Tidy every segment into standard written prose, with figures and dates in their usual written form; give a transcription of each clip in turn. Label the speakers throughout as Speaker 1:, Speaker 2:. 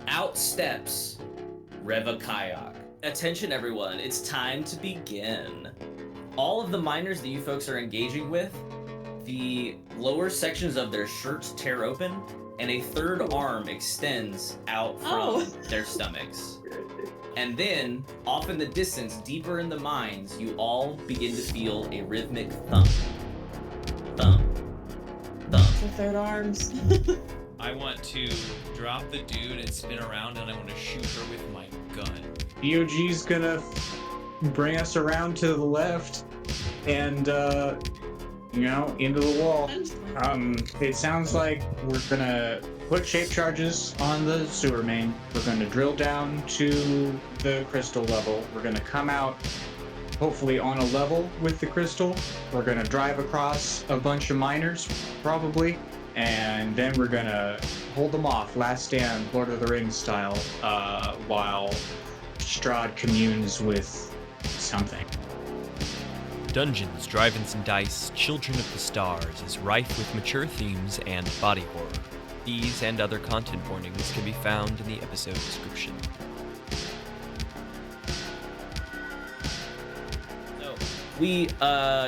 Speaker 1: Out steps Reva Kayak. Attention everyone, it's time to begin. All of the miners that you folks are engaging with, the lower sections of their shirts tear open, and a third arm extends out from their stomachs. And then, off in the distance, deeper in the mines, you all begin to feel a rhythmic thump. Thump. Thump.
Speaker 2: The third arms.
Speaker 3: I want to drop the dude and spin around, and I want to shoot her with my gun.
Speaker 4: D.O.G's gonna bring us around to the left and, into the wall. It sounds like we're gonna put shape charges on the sewer main. We're gonna drill down to the crystal level. We're gonna come out hopefully on a level with the crystal. We're gonna drive across a bunch of miners, probably, and then we're gonna hold them off, Last Stand, Lord of the Rings style, while Strahd communes with something.
Speaker 3: Dungeons, Drive-Ins and Dice, Children of the Stars is rife with mature themes and body horror. These and other content warnings can be found in the episode description.
Speaker 1: So, we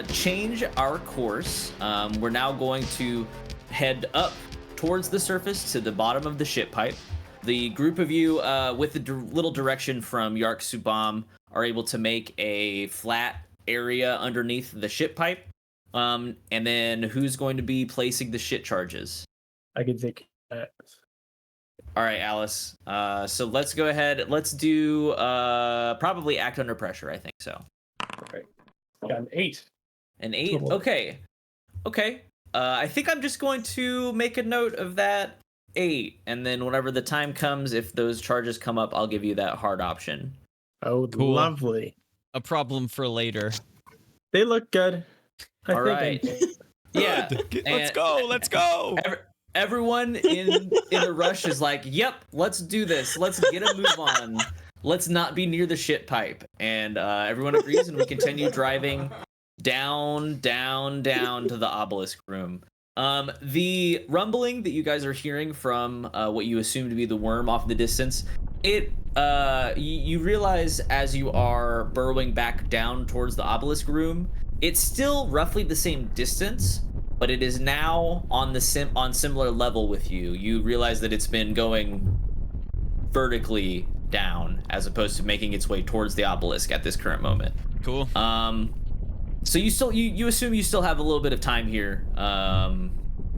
Speaker 1: change our course. We're now going to head up towards the surface to the bottom of the ship pipe. The group of you, with a little direction from Yark Subam, are able to make a flat area underneath the ship pipe. And then who's going to be placing the shit charges?
Speaker 5: I can take that.
Speaker 1: All right, Alice. So let's go ahead. Let's do probably act under pressure. I think so.
Speaker 5: Right. Got an 8.
Speaker 1: An 8.
Speaker 5: Cool.
Speaker 1: Okay. I think I'm just going to make a note of that 8, and then whenever the time comes, if those charges come up, I'll give you that hard option.
Speaker 5: Oh,
Speaker 3: Cool.
Speaker 5: Lovely.
Speaker 3: A problem for later.
Speaker 5: They look good.
Speaker 1: All right. Yeah.
Speaker 3: Let's go.
Speaker 1: Everyone in a rush is like, yep, let's do this. Let's get a move on. Let's not be near the shit pipe. And everyone agrees, and we continue driving down to the obelisk room. The rumbling that you guys are hearing from what you assume to be the worm off in the distance, you realize as you are burrowing back down towards the obelisk room, it's still roughly the same distance, but it is now on similar level with you. You realize that it's been going vertically down as opposed to making its way towards the obelisk at this current moment.
Speaker 3: Cool.
Speaker 1: So you assume you still have a little bit of time here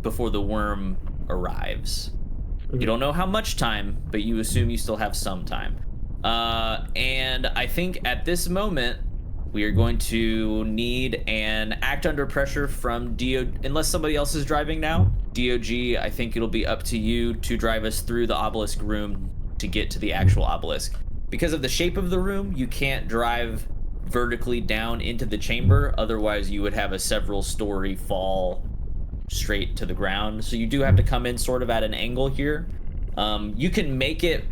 Speaker 1: before the worm arrives. You don't know how much time, but you assume you still have some time. And I think at this moment, we are going to need an act under pressure from D.O.G, unless somebody else is driving now. D.O.G, I think it'll be up to you to drive us through the obelisk room to get to the actual obelisk. Because of the shape of the room, you can't drive vertically down into the chamber, otherwise you would have a several story fall straight to the ground. So you do have to come in sort of at an angle here. You can make it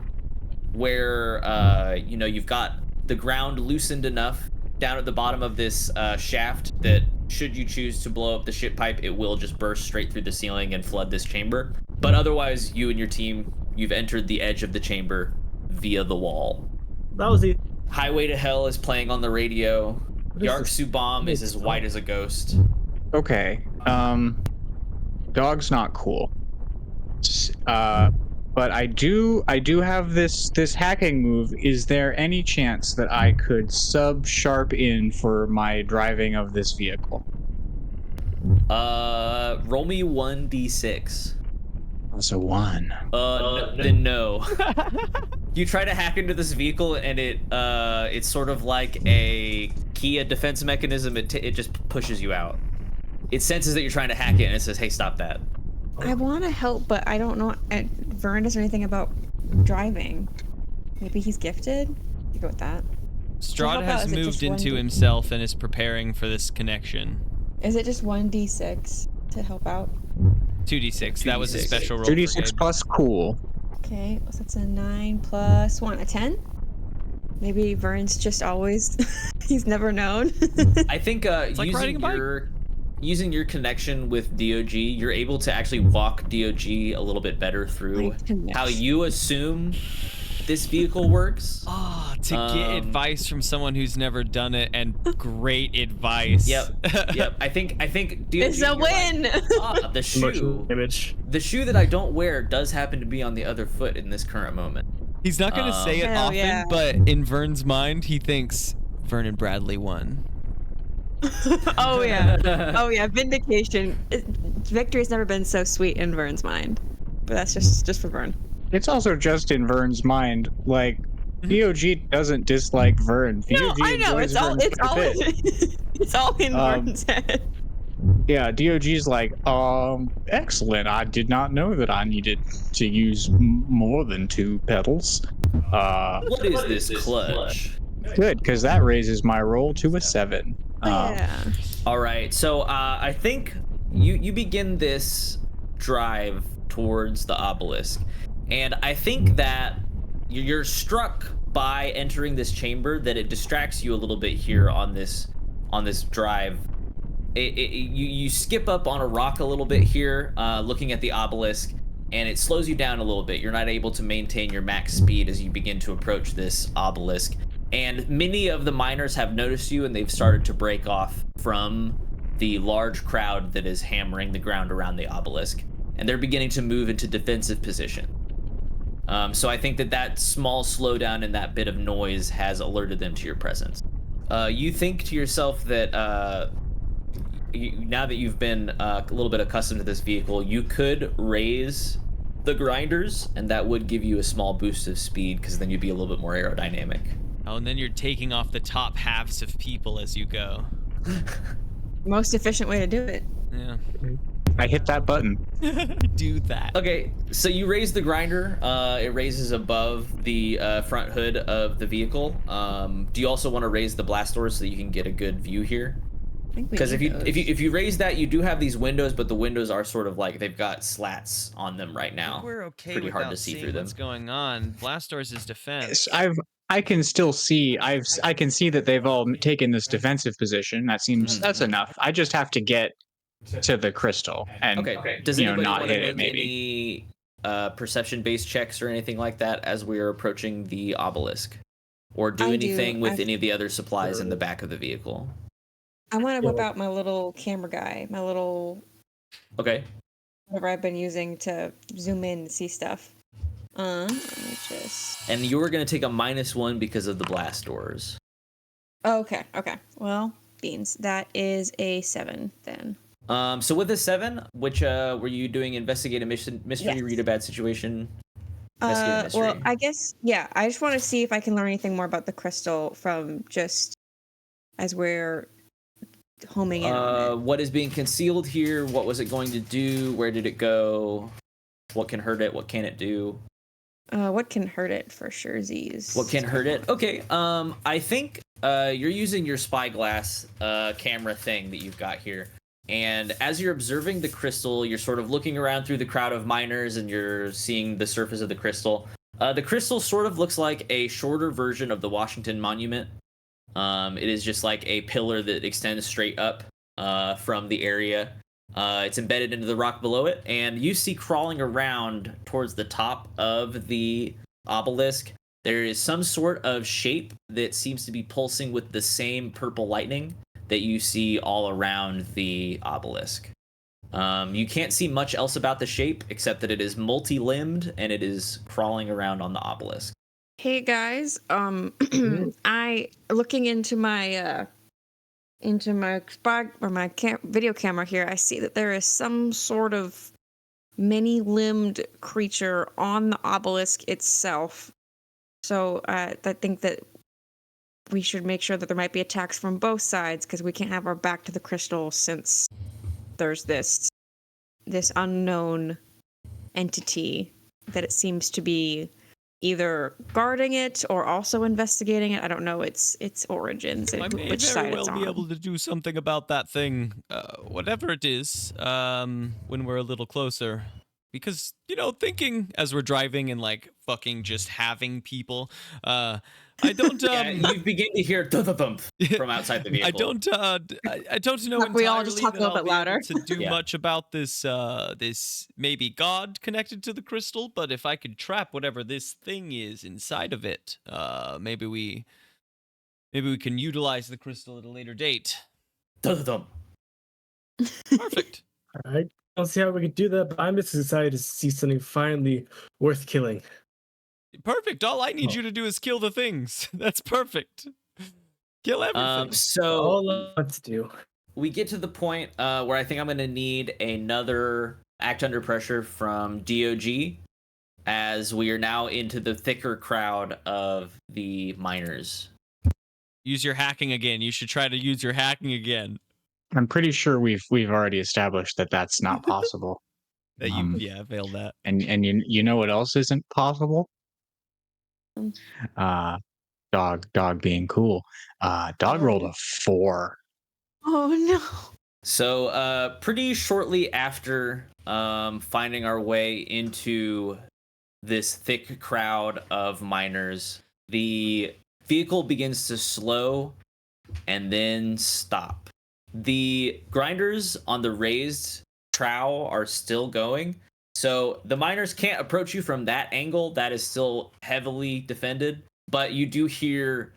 Speaker 1: where you've got the ground loosened enough down at the bottom of this shaft that should you choose to blow up the ship pipe, it will just burst straight through the ceiling and flood this chamber. But otherwise, you and your team, you've entered the edge of the chamber via the wall.
Speaker 5: That was the
Speaker 1: Highway to Hell is playing on the radio. Yark
Speaker 5: this?
Speaker 1: Subam is as white as a ghost.
Speaker 4: Okay. Dog's not cool. But I do have this hacking move. Is there any chance that I could sharp in for my driving of this vehicle?
Speaker 1: Roll me 1d6.
Speaker 4: That's a 1.
Speaker 1: Then no. You try to hack into this vehicle, and it's sort of like a Kia defense mechanism. It just pushes you out. It senses that you're trying to hack it, and it says, "Hey, stop that."
Speaker 2: I want to help, but I don't know. Vern doesn't know anything about driving. Maybe he's gifted? You go with that.
Speaker 3: Strahd
Speaker 2: How
Speaker 3: has
Speaker 2: about, is it
Speaker 3: moved
Speaker 2: just
Speaker 3: into
Speaker 2: 1D?
Speaker 3: himself and is preparing for this connection.
Speaker 2: Is it just 1d6 to help out?
Speaker 3: 2d6. That was a
Speaker 1: 2d6.
Speaker 3: special roll. for
Speaker 4: 2d6
Speaker 3: Gabe.
Speaker 4: plus cool.
Speaker 2: Okay, so that's a 9 plus 1, a 10? Maybe Vern's just always, he's never known.
Speaker 1: I think
Speaker 3: like riding
Speaker 1: using
Speaker 3: a bike.
Speaker 1: using your connection with D.O.G, you're able to actually walk D.O.G a little bit better through how you assume this vehicle works.
Speaker 3: Oh, to get advice from someone who's never done it, and great advice.
Speaker 1: Yep. I think D.O.G,
Speaker 2: It's a win.
Speaker 1: Like, the shoe.
Speaker 5: Emotional image.
Speaker 1: The shoe that I don't wear does happen to be on the other foot in this current moment.
Speaker 3: He's not going to say it
Speaker 2: Hell
Speaker 3: often,
Speaker 2: yeah.
Speaker 3: but in Vern's mind, he thinks Vernon Bradley won.
Speaker 2: Oh yeah. Oh yeah. Vindication. Victory's never been so sweet in Vern's mind, but that's just for Vern.
Speaker 4: It's also just in Vern's mind. Like, D.O.G doesn't dislike Vern.
Speaker 2: No,
Speaker 4: D.O.G
Speaker 2: I know.
Speaker 4: enjoys
Speaker 2: It's all.
Speaker 4: Vern
Speaker 2: It's
Speaker 4: quite
Speaker 2: all.
Speaker 4: a bit.
Speaker 2: It's all in Vern's head.
Speaker 4: Yeah, D.O.G's like, excellent. I did not know that I needed to use more than 2 pedals.
Speaker 1: What is this clutch?
Speaker 4: Good, because that raises my roll to a 7.
Speaker 2: Yeah.
Speaker 1: All right, so I think you begin this drive towards the obelisk, and I think that you're struck by entering this chamber that it distracts you a little bit here on this drive. You skip up on a rock a little bit here, looking at the obelisk, and it slows you down a little bit. You're not able to maintain your max speed as you begin to approach this obelisk. And many of the miners have noticed you, and they've started to break off from the large crowd that is hammering the ground around the obelisk. And they're beginning to move into defensive position. So I think that small slowdown and that bit of noise has alerted them to your presence. You think to yourself that now that you've been a little bit accustomed to this vehicle, you could raise the grinders, and that would give you a small boost of speed, because then you'd be a little bit more aerodynamic.
Speaker 3: Oh, and then you're taking off the top halves of people as you go.
Speaker 2: Most efficient way to do it.
Speaker 3: Yeah.
Speaker 4: I hit that button.
Speaker 3: Do that.
Speaker 1: Okay, so you raise the grinder. It raises above the front hood of the vehicle. Do you also want to raise the blast doors so that you can get a good view here? Because if you raise that, you do have these windows, but the windows are sort of like they've got slats on them right now.
Speaker 3: We're okay.
Speaker 1: Pretty hard to see through them.
Speaker 3: What's going on? Blast doors is defense.
Speaker 4: I can still see. I can see that they've all taken this defensive position. That seems that's enough. I just have to get to the crystal and
Speaker 1: Does
Speaker 4: anybody
Speaker 1: not
Speaker 4: hit it. Maybe
Speaker 1: any perception-based checks or anything like that as we are approaching the obelisk, or do anything with any of the other supplies in the back of the vehicle?
Speaker 2: I want to whip out my little camera guy, my little whatever I've been using to zoom in and see stuff. Let me just.
Speaker 1: And you were gonna take a -1 because of the blast doors.
Speaker 2: Oh, okay. Well, beans. That is a 7 then.
Speaker 1: So with a 7, which were you doing? Investigate a mystery,
Speaker 2: Yes.
Speaker 1: read a bad situation. Investigate a mystery.
Speaker 2: Well, I guess I just want to see if I can learn anything more about the crystal from just as we're homing in on it.
Speaker 1: What is being concealed here? What was it going to do? Where did it go? What can hurt it? What can it do?
Speaker 2: What can hurt it for sure?
Speaker 1: What can hurt it? Okay. I think you're using your spyglass camera thing that you've got here. And as you're observing the crystal, you're sort of looking around through the crowd of miners, and you're seeing the surface of the crystal. The crystal sort of looks like a shorter version of the Washington Monument. It is just like a pillar that extends straight up from the area. It's embedded into the rock below it, and you see crawling around towards the top of the obelisk, there is some sort of shape that seems to be pulsing with the same purple lightning that you see all around the obelisk. You can't see much else about the shape except that it is multi-limbed and it is crawling around on the obelisk.
Speaker 2: Hey guys, I looking into my video camera here. I see that there is some sort of many-limbed creature on the obelisk itself. So I think that we should make sure that there might be attacks from both sides, because we can't have our back to the crystal since there's this unknown entity that it seems to be either guarding it or also investigating it. I don't know its origins and which side it's on.
Speaker 3: I may very well be able to do something about that thing, whatever it is, when we're a little closer. because, thinking as we're driving and like fucking just having people, I don't.
Speaker 1: Yeah, you begin to hear thump from outside the vehicle.
Speaker 3: I don't. I don't know
Speaker 2: We all just
Speaker 3: entirely
Speaker 2: talk a
Speaker 3: that
Speaker 2: little
Speaker 3: I'll
Speaker 2: bit
Speaker 3: be able
Speaker 2: louder.
Speaker 3: to do
Speaker 1: Yeah.
Speaker 3: much about this. This maybe God connected to the crystal, but if I could trap whatever this thing is inside of it, maybe we can utilize the crystal at a later date.
Speaker 1: Thump.
Speaker 3: Perfect.
Speaker 5: I don't see how we could do that, but I'm just excited to see something finally worth killing.
Speaker 3: Perfect. All I need you to do is kill the things. That's perfect. Kill everything.
Speaker 1: So
Speaker 5: All I want to do.
Speaker 1: we get to the point where I think I'm going to need another act under pressure from D.O.G. as we are now into the thicker crowd of the miners.
Speaker 3: Use your hacking again. You should try to use your hacking again.
Speaker 4: I'm pretty sure we've already established that that's not possible.
Speaker 3: That you failed that.
Speaker 4: And you know what else isn't possible? Dog being cool. Dog rolled a 4.
Speaker 2: Oh no.
Speaker 1: So pretty shortly after finding our way into this thick crowd of miners, the vehicle begins to slow and then stop. The grinders on the raised trow are still going, so the miners can't approach you from that angle. That is still heavily defended, but you do hear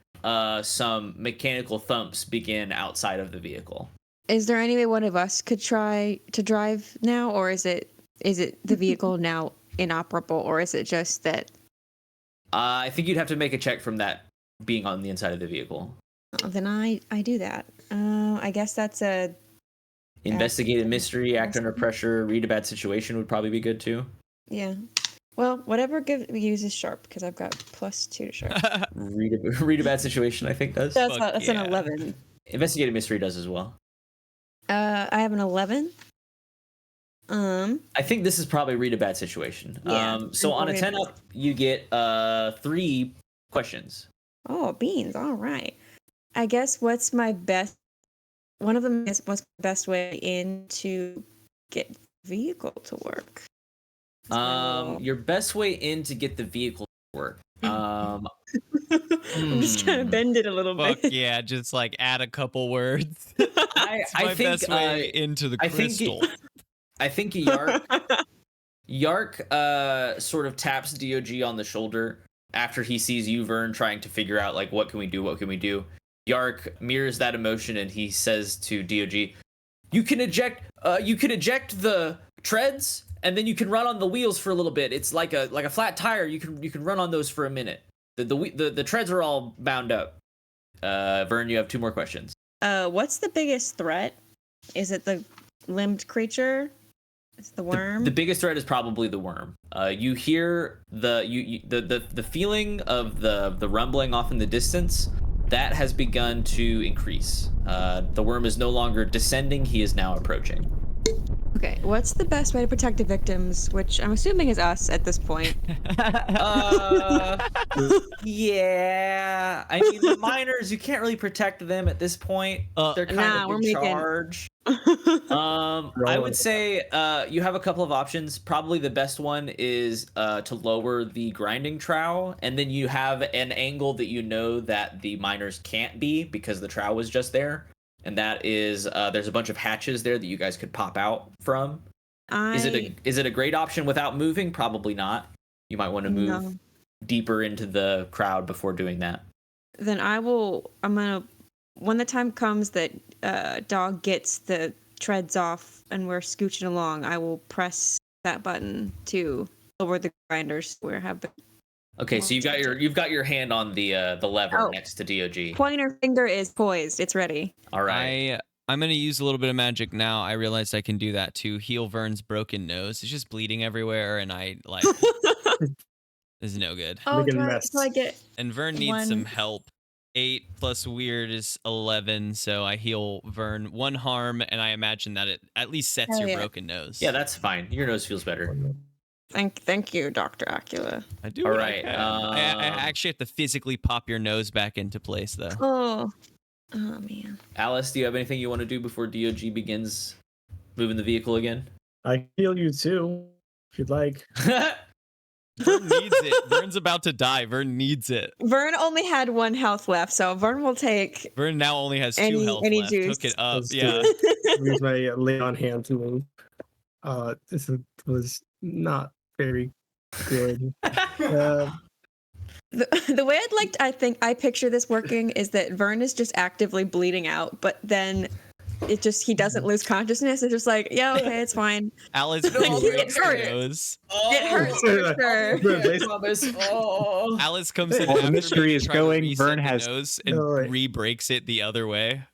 Speaker 1: some mechanical thumps begin outside of the vehicle.
Speaker 2: Is there any way one of us could try to drive now, or is it the vehicle now inoperable, or is it just that?
Speaker 1: I think you'd have to make a check from that being on the inside of the vehicle.
Speaker 2: Then I do that. I guess that's a
Speaker 1: Investigate a mystery, act under pressure, read a bad situation would probably be good too.
Speaker 2: yeah. Well, whatever uses sharp, because I've got +2 to sharp.
Speaker 1: Read a bad situation, I think does.
Speaker 2: That's an
Speaker 3: yeah.
Speaker 2: 11.
Speaker 1: Investigate a mystery does as well.
Speaker 2: I have an 11.
Speaker 1: I think this is probably read a bad situation.
Speaker 2: Yeah,
Speaker 1: So on a
Speaker 2: read a
Speaker 1: 10
Speaker 2: bad-
Speaker 1: up, you get 3 questions.
Speaker 2: Oh, beans. All right. I guess what's my best? One of them is what's the best way in to get the vehicle to work?
Speaker 1: Your best way in to get the vehicle to work.
Speaker 2: I'm just kind of bend it a little
Speaker 3: Fuck
Speaker 2: bit.
Speaker 3: yeah, just like add a couple words.
Speaker 1: I
Speaker 3: It's my
Speaker 1: think
Speaker 3: best way into the crystal.
Speaker 1: I think Yark sort of taps D.O.G. on the shoulder after he sees you, Vern, trying to figure out like what can we do. Yark mirrors that emotion and he says to D.O.G., you can eject the treads and then you can run on the wheels for a little bit. It's like a flat tire. You can run on those for a minute. The treads are all bound up. Vern, you have 2 more questions.
Speaker 2: What's the biggest threat? Is it the limbed creature? It's the worm.
Speaker 1: The biggest threat is probably the worm. You hear the feeling of the rumbling off in the distance. That has begun to increase. The worm is no longer descending. He is now approaching.
Speaker 2: Okay, what's the best way to protect the victims, which I'm assuming is us at this point?
Speaker 1: Yeah. I mean, the miners, you can't really protect them at this point. They're kind of in charge. I would say you have a couple of options. Probably the best one is to lower the grinding trowel, and then you have an angle that you know that the miners can't be because the trowel was just there. And that is there's a bunch of hatches there that you guys could pop out from. Is it a great option without moving? Probably not. You might want to move deeper into the crowd before doing that.
Speaker 2: Then when the time comes that Dog gets the treads off and we're scooching along, I will press that button to lower the grinders.
Speaker 1: Okay, so you've got your hand on the lever next to D.O.G.
Speaker 2: Pointer finger is poised. It's ready.
Speaker 1: All right.
Speaker 3: I'm gonna use a little bit of magic now. I realized I can do that to heal Vern's broken nose. It's just bleeding everywhere, and I like. This is no good.
Speaker 2: Oh, so I get.
Speaker 3: And Vern needs some help. 8 plus weird is 11, so I heal Vern 1 harm, and I imagine that it at least sets your broken nose.
Speaker 1: Yeah, that's fine. Your nose feels better.
Speaker 2: Thank you, Dr. Acula.
Speaker 3: I do.
Speaker 1: All right.
Speaker 3: I actually have to physically pop your nose back into place, though.
Speaker 2: Oh man.
Speaker 1: Alice, do you have anything you want to do before D.O.G. begins moving the vehicle again?
Speaker 5: I heal you too. if you'd like.
Speaker 3: Vern needs it. Vern's about to die. Vern needs it.
Speaker 2: Vern only had 1 health left, so Vern will take.
Speaker 3: Vern now only has 2
Speaker 2: Any-
Speaker 3: health
Speaker 2: any
Speaker 3: left.
Speaker 2: juice.
Speaker 3: Hook it up.
Speaker 5: Let's do
Speaker 3: Yeah.
Speaker 5: it. Use my lay on hand to move. This was not very good.
Speaker 2: The way I picture this working is that Vern is just actively bleeding out, but then he doesn't lose consciousness. It's just like, yeah, okay, it's fine.
Speaker 3: Alice
Speaker 2: Like, he
Speaker 3: breaks
Speaker 2: gets
Speaker 3: the
Speaker 2: hurt.
Speaker 3: nose.
Speaker 2: It hurts for sure.
Speaker 5: They-
Speaker 1: Oh.
Speaker 3: Alice comes in
Speaker 4: While the
Speaker 3: after
Speaker 4: mystery
Speaker 3: me
Speaker 4: is
Speaker 3: to try to
Speaker 4: going,
Speaker 3: reset
Speaker 4: Vern
Speaker 3: the
Speaker 4: has-
Speaker 3: nose and
Speaker 5: No, wait.
Speaker 3: re-breaks it the other way.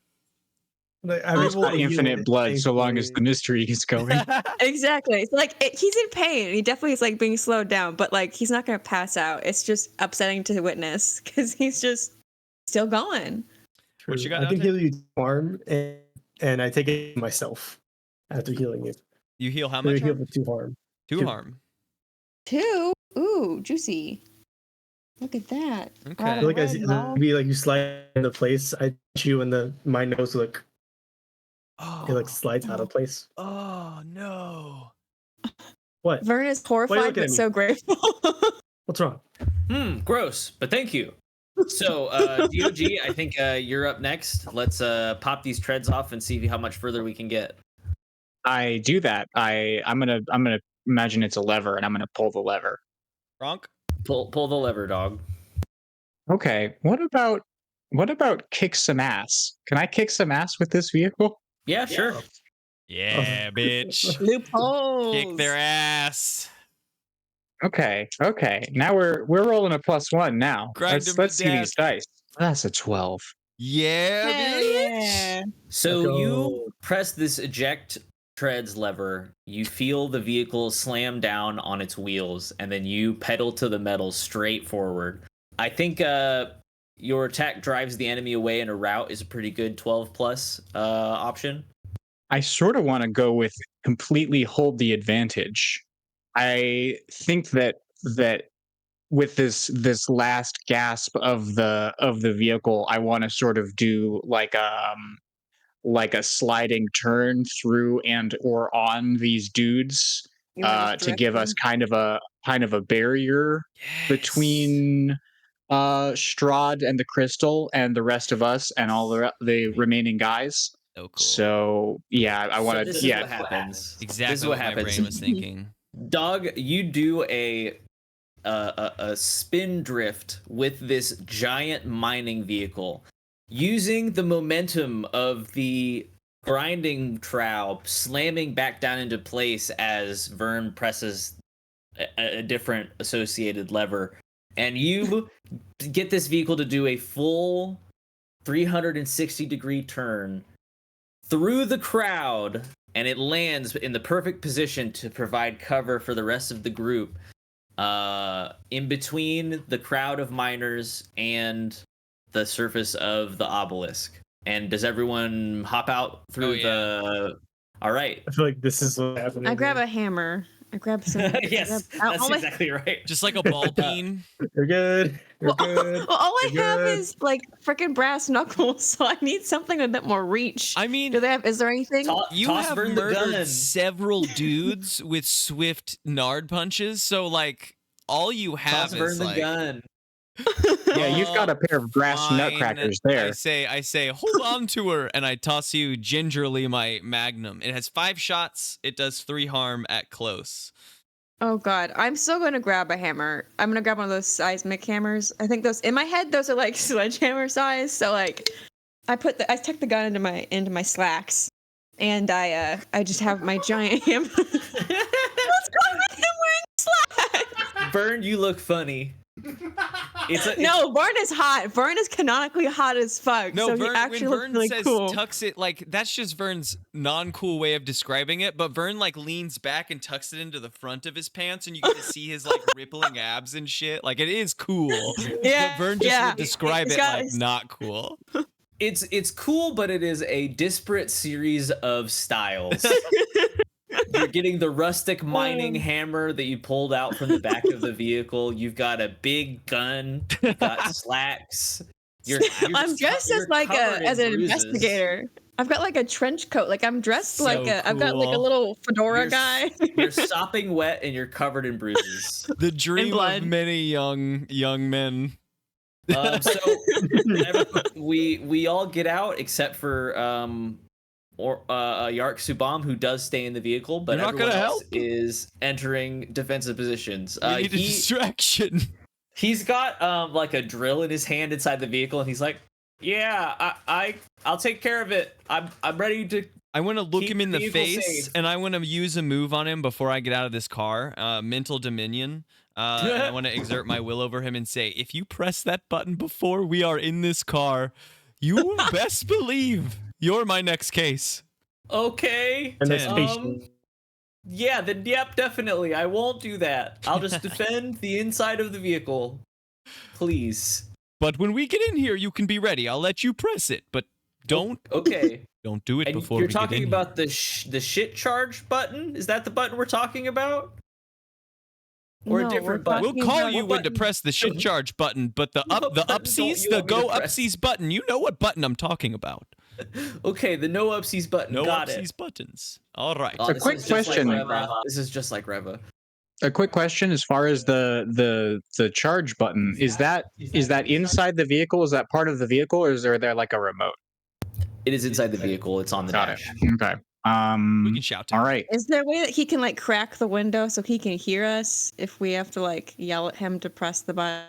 Speaker 5: Like,
Speaker 4: There's not infinite blood so long as the mystery is going.
Speaker 2: Exactly. It's like he's in pain. And he definitely is like being slowed down, but like he's not gonna pass out. It's just upsetting to witness because he's just still going.
Speaker 3: What you got,
Speaker 5: I can
Speaker 3: Dante?
Speaker 5: heal you 2 harm, and I take it myself after healing you.
Speaker 3: You heal how
Speaker 5: So you
Speaker 3: much?
Speaker 5: heal
Speaker 3: Harm?
Speaker 5: for 2 harm.
Speaker 3: 2
Speaker 5: 2.
Speaker 3: harm.
Speaker 2: 2. Ooh, juicy. Look at that.
Speaker 3: Okay.
Speaker 5: I feel like
Speaker 2: Red ball.
Speaker 5: maybe like you slide into place. I touch you and my nose like it like slides out of place.
Speaker 3: Oh no.
Speaker 5: What?
Speaker 2: Vern is horrified
Speaker 5: looking
Speaker 2: but
Speaker 5: at me?
Speaker 2: so grateful.
Speaker 5: What's wrong?
Speaker 1: Gross, but thank you. So, D.O.G, I think you're up next. Let's pop these treads off and see how much further we can get.
Speaker 4: I do that. I'm gonna imagine it's a lever, and I'm gonna pull the lever.
Speaker 3: Ronk?
Speaker 1: Pull the lever, dog.
Speaker 4: Okay. What about kick some ass? Can I kick some ass with this vehicle?
Speaker 1: Yeah, sure.
Speaker 3: Yeah, bitch.
Speaker 2: Loopholes.
Speaker 3: Kick their ass.
Speaker 4: Okay. Now we're rolling a +1 now.
Speaker 3: Grind 'em to
Speaker 4: Let's see these
Speaker 3: death.
Speaker 4: dice. That's a 12.
Speaker 3: Yeah,
Speaker 2: Hell
Speaker 3: bitch.
Speaker 2: yeah.
Speaker 1: So
Speaker 5: Let's
Speaker 1: you
Speaker 5: go.
Speaker 1: press this eject treads lever, you feel the vehicle slam down on its wheels, and then you pedal to the metal straight forward. I think your attack drives the enemy away in a route is a pretty good 12 plus option.
Speaker 4: I sort of want to go with completely hold the advantage. I think that with this last gasp of the vehicle, I want to sort of do like a sliding turn through and or on these dudes
Speaker 2: You wanna just
Speaker 4: to give us kind of a barrier between Strahd and the crystal and the rest of us and all the remaining guys.
Speaker 3: So cool.
Speaker 4: So yeah, I want
Speaker 1: So
Speaker 4: to.
Speaker 1: this is what happens.
Speaker 3: Exactly
Speaker 1: This is what
Speaker 3: my
Speaker 1: happens.
Speaker 3: brain was thinking.
Speaker 1: Dog, you do a spin drift with this giant mining vehicle, using the momentum of the grinding trowel slamming back down into place as Vern presses a different associated lever, and you get this vehicle to do a full 360-degree turn through the crowd, and it lands in the perfect position to provide cover for the rest of the group, in between the crowd of miners and the surface of the obelisk. And does everyone hop out through the... All right.
Speaker 5: I feel like this is what happened.
Speaker 2: I grab a hammer. I grab some.
Speaker 1: Yes,
Speaker 2: I
Speaker 1: that's
Speaker 2: all I-
Speaker 1: exactly right.
Speaker 3: Just like a ball peen.
Speaker 5: You're good. You're
Speaker 2: Well,
Speaker 5: good.
Speaker 2: well, all I
Speaker 5: You're
Speaker 2: have
Speaker 5: good.
Speaker 2: is like freaking brass knuckles, so I need something with a bit more reach.
Speaker 3: I mean,
Speaker 2: Do they have? Is there anything?
Speaker 3: you
Speaker 1: Toss
Speaker 3: have
Speaker 1: Vern the gun.
Speaker 3: murdered several dudes with swift nard punches, so like all you have
Speaker 1: Toss Vern
Speaker 3: is
Speaker 1: the
Speaker 3: like
Speaker 1: gun.
Speaker 4: Yeah, you've got a pair of brass
Speaker 3: fine.
Speaker 4: nutcrackers there.
Speaker 3: I say, hold on to her, and I toss you gingerly my magnum. It has 5 shots. It does 3 harm at close.
Speaker 2: Oh god, I'm still gonna grab a hammer. I'm gonna grab one of those seismic hammers. I think those in my head those are like sledgehammer size. So like, I tuck the gun into my slacks, and I just have my giant hammer. What's going with him wearing slacks?
Speaker 1: Vern, you look funny.
Speaker 2: No, Vern is hot. Vern is canonically hot as fuck.
Speaker 3: No,
Speaker 2: so
Speaker 3: Vern,
Speaker 2: he actually
Speaker 3: when
Speaker 2: looks
Speaker 3: Vern
Speaker 2: really
Speaker 3: says
Speaker 2: cool.
Speaker 3: tucks it, like that's just Vern's non-cool way of describing it. But Vern like leans back and tucks it into the front of his pants, and you get to see his like rippling abs and shit. Like it is cool.
Speaker 2: Yeah,
Speaker 3: But Vern just
Speaker 2: yeah.
Speaker 3: would describe
Speaker 2: He's
Speaker 3: it
Speaker 2: got-
Speaker 3: like not cool.
Speaker 1: It's cool, but it is a disparate series of styles. You're getting the rustic mining hammer that you pulled out from the back of the vehicle. You've got a big gun. You've got slacks.
Speaker 2: I'm dressed as like
Speaker 1: covered in
Speaker 2: as an
Speaker 1: bruises.
Speaker 2: investigator. I've got like a trench coat. Like I'm dressed
Speaker 1: So
Speaker 2: like I've got like a
Speaker 3: cool.
Speaker 2: little fedora
Speaker 1: You're
Speaker 2: guy.
Speaker 1: You're sopping wet and you're covered in bruises.
Speaker 3: The dream of
Speaker 2: blood.
Speaker 3: many young men.
Speaker 1: So we all get out except for Yark Subam, who does stay in the vehicle, but
Speaker 3: You're not
Speaker 1: everyone
Speaker 3: gonna
Speaker 1: else
Speaker 3: help?
Speaker 1: is entering defensive positions.
Speaker 3: We need a distraction.
Speaker 1: He's got like a drill in his hand inside the vehicle, and he's like, "Yeah, I'll take care of it. I'm ready to."
Speaker 3: I want to look
Speaker 1: Keep
Speaker 3: him in the
Speaker 1: vehicle
Speaker 3: face,
Speaker 1: safe.
Speaker 3: and I want to use a move on him before I get out of this car. Mental dominion. And I want to exert my will over him and say, if you press that button before we are in this car, you best believe you're my next case.
Speaker 1: Okay.
Speaker 5: And the
Speaker 3: 10.
Speaker 5: spaceship.
Speaker 1: Yeah, then yep, definitely. I won't do that. I'll just defend the inside of the vehicle. Please.
Speaker 3: But when we get in here, you can be ready. I'll let you press it, but don't
Speaker 1: Okay.
Speaker 3: don't do it
Speaker 1: And
Speaker 3: before
Speaker 1: you're
Speaker 3: we get
Speaker 1: talking
Speaker 3: in
Speaker 1: about the shit charge button? Is that the button we're talking about? Or
Speaker 2: No,
Speaker 1: a different
Speaker 2: we're
Speaker 1: button?
Speaker 3: We'll
Speaker 2: talking
Speaker 3: call
Speaker 2: about
Speaker 3: you
Speaker 2: what
Speaker 3: when to
Speaker 1: button?
Speaker 3: press the shit charge button, but the
Speaker 1: What button don't
Speaker 3: upsies,
Speaker 1: you
Speaker 3: the
Speaker 1: want me to
Speaker 3: go
Speaker 1: press?
Speaker 3: upsies button. You know what button I'm talking about.
Speaker 1: Okay, the no upsies button.
Speaker 3: No
Speaker 1: Got
Speaker 3: upsies
Speaker 1: it.
Speaker 3: buttons. All right.
Speaker 4: A
Speaker 1: This
Speaker 4: quick
Speaker 1: is just like
Speaker 4: question.
Speaker 1: Reva. This is just like Reva.
Speaker 4: A quick question as far as the charge button, is that inside the vehicle? Is that part of the vehicle, or is there like a remote?
Speaker 1: It is inside the vehicle. It's on the
Speaker 4: Got
Speaker 1: dash.
Speaker 4: it. Okay.
Speaker 3: We can shout to
Speaker 4: All
Speaker 3: him.
Speaker 4: right.
Speaker 2: Is there a way that he can like crack the window so he can hear us if we have to like yell at him to press the button?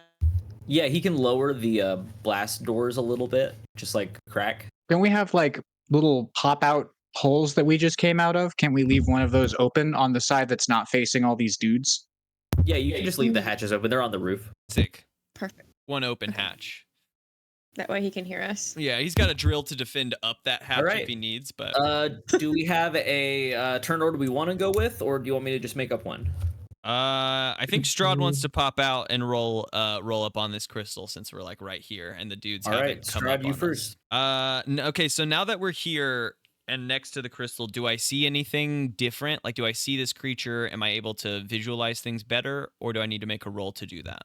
Speaker 1: Yeah, he can lower the blast doors a little bit, just like crack.
Speaker 4: Can we have like little pop out holes that we just came out of? Can't we leave one of those open on the side that's not facing all these dudes?
Speaker 1: Yeah, you can just leave the hatches open. They're on the roof.
Speaker 3: Sick.
Speaker 2: Perfect.
Speaker 3: One open hatch.
Speaker 2: That way he can hear us.
Speaker 3: Yeah, he's got a drill to defend up that hatch
Speaker 1: right.
Speaker 3: if he needs, but
Speaker 1: Do we have a turn order we want to go with, or do you want me to just make up one?
Speaker 3: I think Strahd wants to pop out and roll up on this crystal since we're like right here and the dudes
Speaker 1: All
Speaker 3: haven't
Speaker 1: right,
Speaker 3: come
Speaker 1: Strahd,
Speaker 3: up
Speaker 1: you
Speaker 3: on
Speaker 1: first.
Speaker 3: us. Okay, so now that we're here and next to the crystal, do I see anything different? Like, do I see this creature? Am I able to visualize things better, or do I need to make a roll to do that?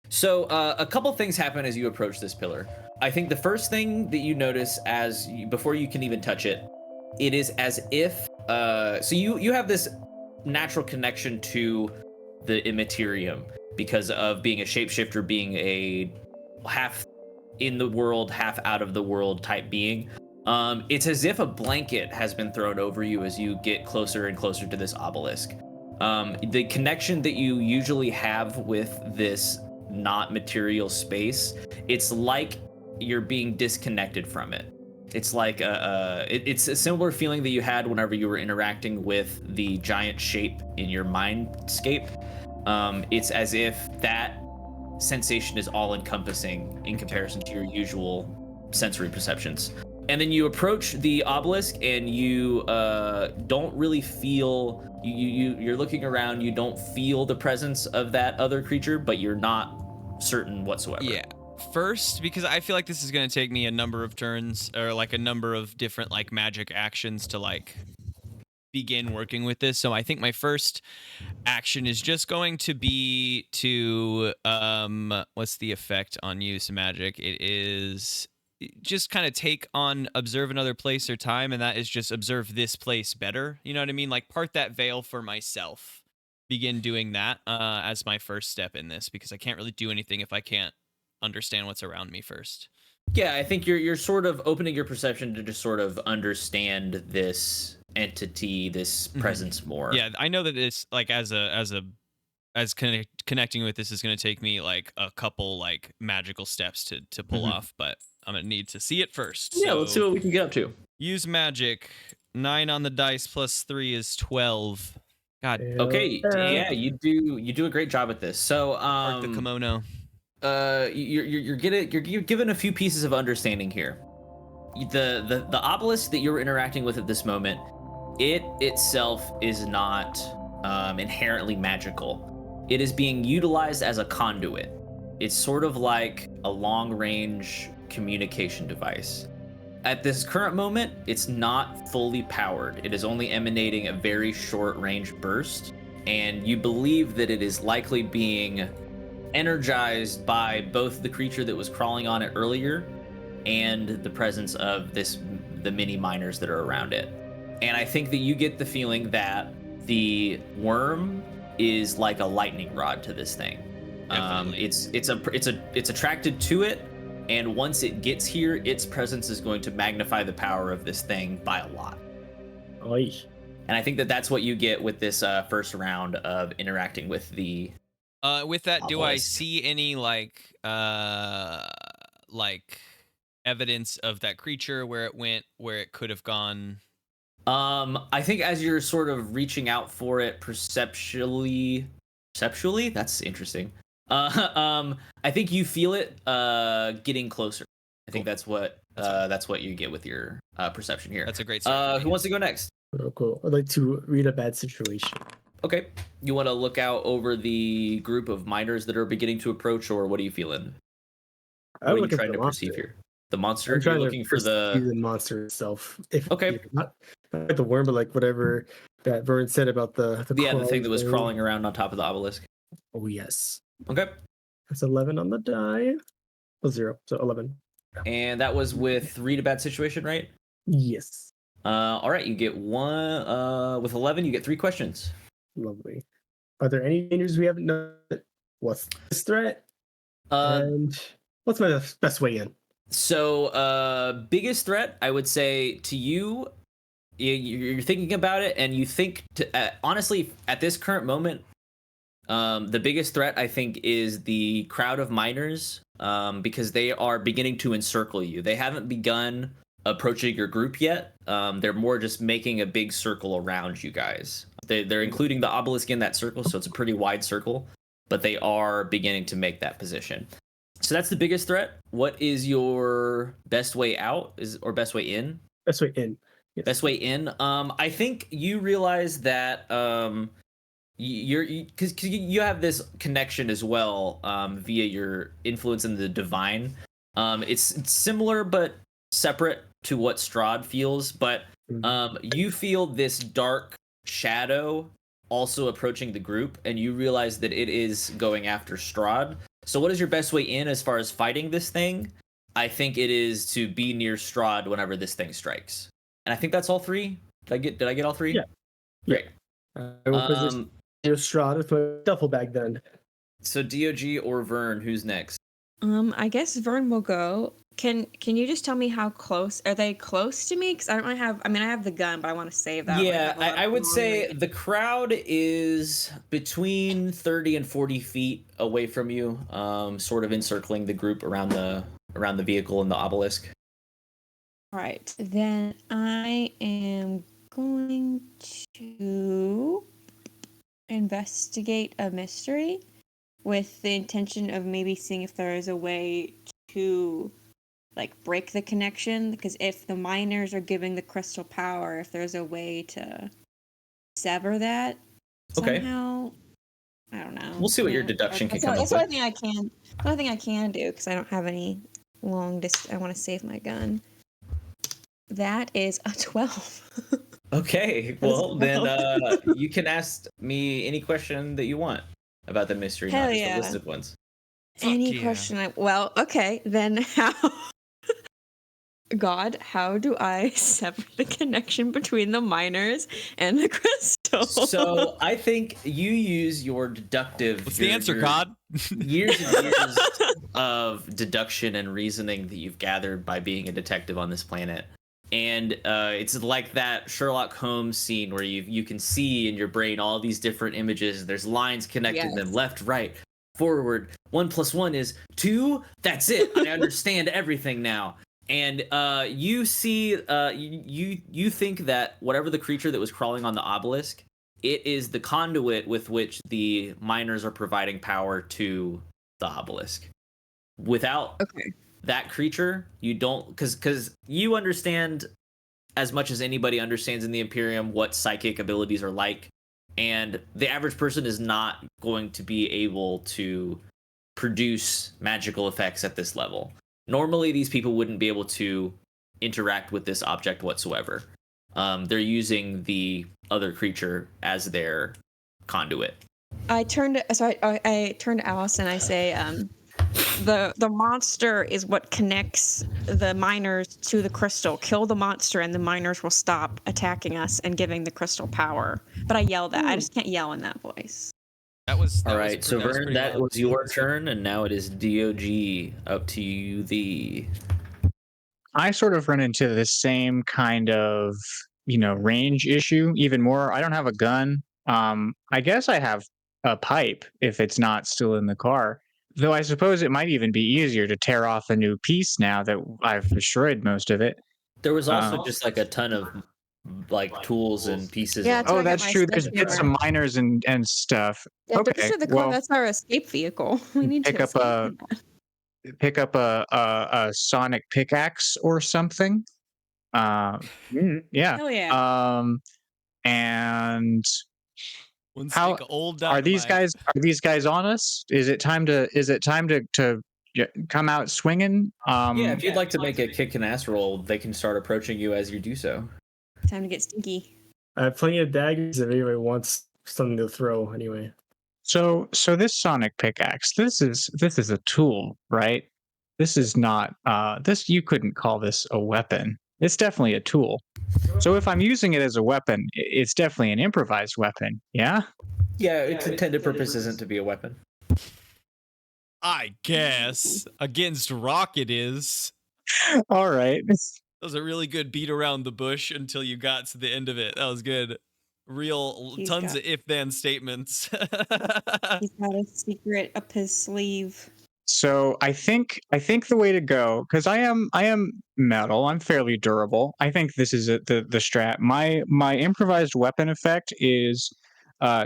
Speaker 1: So a couple things happen as you approach this pillar. I think the first thing that you notice before you can even touch it, it is as if so you have this natural connection to the immaterium because of being a shapeshifter, being a half in the world, half out of the world type being. It's as if a blanket has been thrown over you as you get closer and closer to this obelisk. The connection that you usually have with this not material space, it's like you're being disconnected from it. It's like it's a similar feeling that you had whenever you were interacting with the giant shape in your mindscape. It's as if that sensation is all encompassing in comparison to your usual sensory perceptions. And then you approach the obelisk and you don't really feel, you're looking around, you don't feel the presence of that other creature, but you're not certain whatsoever.
Speaker 3: Yeah. First, because I feel like this is going to take me a number of turns or like a number of different like magic actions to like begin working with this. So I think my first action is just going to be to what's the effect on use magic? It is just kind of take on observe another place or time, and that is just observe this place better. You know what I mean? Like part that veil for myself. Begin doing that as my first step in this, because I can't really do anything if I can't understand what's around me first.
Speaker 1: Yeah, I think you're sort of opening your perception to just sort of understand this entity, this presence more.
Speaker 3: Yeah, I know that it's like connecting with this is going to take me like a couple like magical steps to pull off, but I'm gonna need to see it first.
Speaker 1: Yeah,
Speaker 3: so
Speaker 1: let's see what we can get up to.
Speaker 3: Use magic. 9 on the dice plus 3 is 12. God.
Speaker 1: Okay, yeah, you do a great job at this. So
Speaker 3: Mark the kimono.
Speaker 1: You're given a few pieces of understanding here. The obelisk that you're interacting with at this moment, it itself is not inherently magical. It is being utilized as a conduit. It's sort of like a long-range communication device. At this current moment, it's not fully powered. It is only emanating a very short-range burst, and you believe that it is likely being energized by both the creature that was crawling on it earlier and the presence of this the mini miners that are around it. And I think that you get the feeling that the worm is like a lightning rod to this thing.
Speaker 3: Definitely.
Speaker 1: It's attracted to it, and once it gets here, its presence is going to magnify the power of this thing by a lot.
Speaker 5: Oy.
Speaker 1: And I think that that's what you get with this first round of interacting with the.
Speaker 3: With that, do I
Speaker 1: obelisk.
Speaker 3: see any like evidence of that creature, where it went, where it could have gone?
Speaker 1: I think as you're sort of reaching out for it perceptually, that's interesting. I think you feel it getting closer. I think that's what you get with your perception here.
Speaker 3: That's a great start.
Speaker 1: Who wants to go next?
Speaker 5: Oh, cool. I'd like to read a bad situation.
Speaker 1: Okay. You want to look out over the group of miners that are beginning to approach, or what are you feeling? What
Speaker 5: I'm
Speaker 1: are you
Speaker 5: looking
Speaker 1: trying
Speaker 5: for
Speaker 1: to
Speaker 5: the
Speaker 1: perceive
Speaker 5: monster.
Speaker 1: here? The monster?
Speaker 5: I'm
Speaker 1: You're
Speaker 5: trying
Speaker 1: looking
Speaker 5: to
Speaker 1: for
Speaker 5: perceive
Speaker 1: the.
Speaker 5: the monster itself. If
Speaker 1: Okay.
Speaker 5: not like the worm, but like whatever that Vern said about the
Speaker 1: The thing that was
Speaker 5: thing.
Speaker 1: crawling around on top of the obelisk.
Speaker 5: Oh yes,
Speaker 1: Okay.
Speaker 5: that's 11 on the die. Oh, 0, so 11.
Speaker 1: And that was with read a bad situation, right?
Speaker 5: Yes,
Speaker 1: All right, you get one. With 11, you get 3 questions.
Speaker 5: lovely. Are there any dangers we haven't known? What's this threat? And what's my best way in?
Speaker 1: So, biggest threat, I would say to you, you're thinking about it, and you think, honestly, at this current moment, the biggest threat, I think, is the crowd of miners, because they are beginning to encircle you. They haven't begun approaching your group yet. They're more just making a big circle around you guys. They're including the obelisk in that circle, so it's a pretty wide circle, but they are beginning to make that position. So that's the biggest threat. What is your best way out, or best way in?
Speaker 5: Best way in. Yes.
Speaker 1: Best way in. I think you realize that because you have this connection as well, via your influence in the divine. It's similar but separate to what Strahd feels, but you feel this dark shadow also approaching the group, and you realize that it is going after Strahd. So what is your best way in as far as fighting this thing? I think it is to be near Strahd whenever this thing strikes. And I think that's all 3. Did I get all 3?
Speaker 5: Yeah.
Speaker 1: Great.
Speaker 5: I will position Strahd with my duffel bag then.
Speaker 1: So D.O.G or Vern, who's next?
Speaker 2: I guess Vern will go. Can you just tell me how close are they close to me? Because I don't really have. I mean, I have the gun, but I want to save that.
Speaker 1: Yeah, I would say the crowd is between 30 and 40 feet away from you, sort of encircling the group around the vehicle and the obelisk.
Speaker 2: All right, then I am going to investigate a mystery with the intention of maybe seeing if there is a way to break the connection, because if the miners are giving the crystal power, if there's a way to sever that somehow. I don't know.
Speaker 1: We'll see what your deduction can come up with.
Speaker 2: That's the only thing I can. The only thing I can do, because I don't have any long distance. I want to save my gun. That is a 12.
Speaker 1: Okay, well then you can ask me any question that you want about the mystery,
Speaker 2: Hell
Speaker 1: not just
Speaker 2: yeah.
Speaker 1: the listed ones.
Speaker 2: Any question? Well, okay, then how? God, how do I sever the connection between the miners and the crystal?
Speaker 1: So I think you use your deductive.
Speaker 3: What's the answer, God?
Speaker 1: Years and years of deduction and reasoning that you've gathered by being a detective on this planet. And it's like that Sherlock Holmes scene where you can see in your brain all these different images. There's lines connecting them left, right, forward. 1 + 1 is 2. That's it. I understand everything now. And you see, you think that whatever the creature that was crawling on the obelisk, it is the conduit with which the miners are providing power to the obelisk. Without that creature, you don't, because you understand as much as anybody understands in the Imperium what psychic abilities are like, and the average person is not going to be able to produce magical effects at this level. Normally, these people wouldn't be able to interact with this object whatsoever. They're using the other creature as their conduit.
Speaker 2: I turn to Alice and I say, The monster is what connects the miners to the crystal. Kill the monster and the miners will stop attacking us and giving the crystal power. But I yell that. I just can't yell in that voice.
Speaker 3: That was
Speaker 1: All right, so Vern,
Speaker 3: pretty
Speaker 1: that
Speaker 3: loud.
Speaker 1: was your turn, and now it is D.O.G. Up to you, the.
Speaker 4: I sort of run into the same kind of, range issue even more. I don't have a gun. I guess I have a pipe if it's not still in the car. Though I suppose it might even be easier to tear off a new piece now that I've destroyed most of it.
Speaker 1: There was also just like a ton of tools and pieces.
Speaker 2: Yeah,
Speaker 1: of
Speaker 2: that's where I
Speaker 4: That's
Speaker 2: got my
Speaker 4: true. There's bits of
Speaker 2: sledgehammer.
Speaker 4: miners and stuff.
Speaker 2: Yeah,
Speaker 4: Okay,
Speaker 2: those are the
Speaker 4: well,
Speaker 2: that's our escape vehicle. We need
Speaker 4: pick
Speaker 2: to
Speaker 4: up
Speaker 2: escape
Speaker 4: a-
Speaker 2: from that.
Speaker 4: pick up a sonic pickaxe or something. Yeah.
Speaker 2: Hell yeah.
Speaker 4: And
Speaker 3: One
Speaker 4: how
Speaker 3: stick of old
Speaker 4: are these
Speaker 3: dynamite.
Speaker 4: guys on us? Is it time to come out swinging?
Speaker 1: Yeah, if you'd like to make a kick and ass roll, they can start approaching you as you do so.
Speaker 2: Time to get stinky.
Speaker 5: I have plenty of daggers if anybody wants something to throw. Anyway,
Speaker 4: So this sonic pickaxe, this is a tool, right? This is not this you couldn't call this a weapon. It's definitely a tool. So if I'm using it as a weapon, it's definitely an improvised weapon. Yeah?
Speaker 1: Yeah, its intended purpose isn't to be a weapon.
Speaker 3: I guess against rock it is.
Speaker 4: All right.
Speaker 3: That was a really good beat around the bush until you got to the end of it. That was good. Tons of if-then statements.
Speaker 2: He's got a secret up his sleeve.
Speaker 4: So I think the way to go, because I am metal, I'm fairly durable. I think this is the strat. My improvised weapon effect is